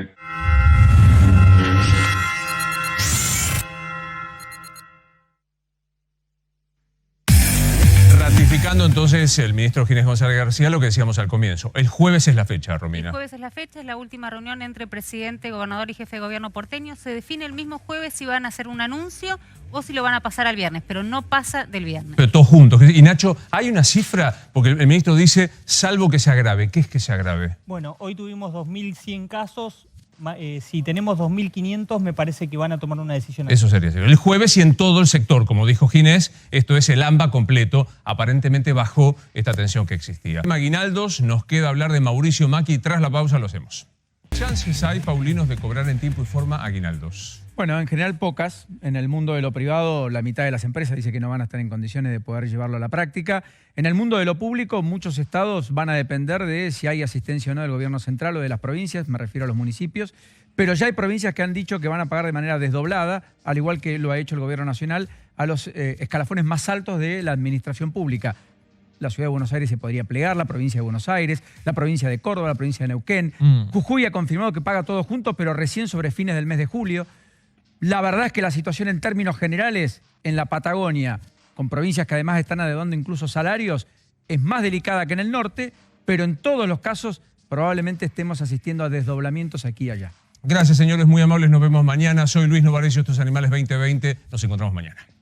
Ratificando entonces el ministro Ginés González García lo que decíamos al comienzo. El jueves es la fecha, Romina. El jueves es la fecha, es la última reunión entre presidente, gobernador y jefe de gobierno porteño. Se define el mismo jueves si van a hacer un anuncio o si lo van a pasar al viernes, pero no pasa del viernes. Pero todos juntos. Y Nacho, hay una cifra, porque el ministro dice, salvo que se agrave. ¿Qué es que se agrave? Bueno, hoy tuvimos 2.100 casos. Si tenemos 2.500, me parece que van a tomar una decisión. Eso sería serio. El jueves y en todo el sector, como dijo Ginés, esto es el AMBA completo, aparentemente bajó esta tensión que existía. Aguinaldos, nos queda hablar de Mauricio Macri. Tras la pausa lo hacemos. ¿Chances hay, Paulinos, de cobrar en tiempo y forma aguinaldos? Bueno, en general pocas. En el mundo de lo privado, la mitad de las empresas dice que no van a estar en condiciones de poder llevarlo a la práctica. En el mundo de lo público, muchos estados van a depender de si hay asistencia o no del gobierno central o de las provincias, me refiero a los municipios. Pero ya hay provincias que han dicho que van a pagar de manera desdoblada, al igual que lo ha hecho el gobierno nacional, a los escalafones más altos de la administración pública. La ciudad de Buenos Aires se podría plegar, la provincia de Buenos Aires, la provincia de Córdoba, la provincia de Neuquén. Jujuy ha confirmado que paga todo junto, pero recién sobre fines del mes de julio. La verdad es que la situación en términos generales en la Patagonia, con provincias que además están adeudando incluso salarios, es más delicada que en el norte, pero en todos los casos probablemente estemos asistiendo a desdoblamientos aquí y allá. Gracias, señores, muy amables. Nos vemos mañana. Soy Luis Novarecio, estos Animales 2020. Nos encontramos mañana.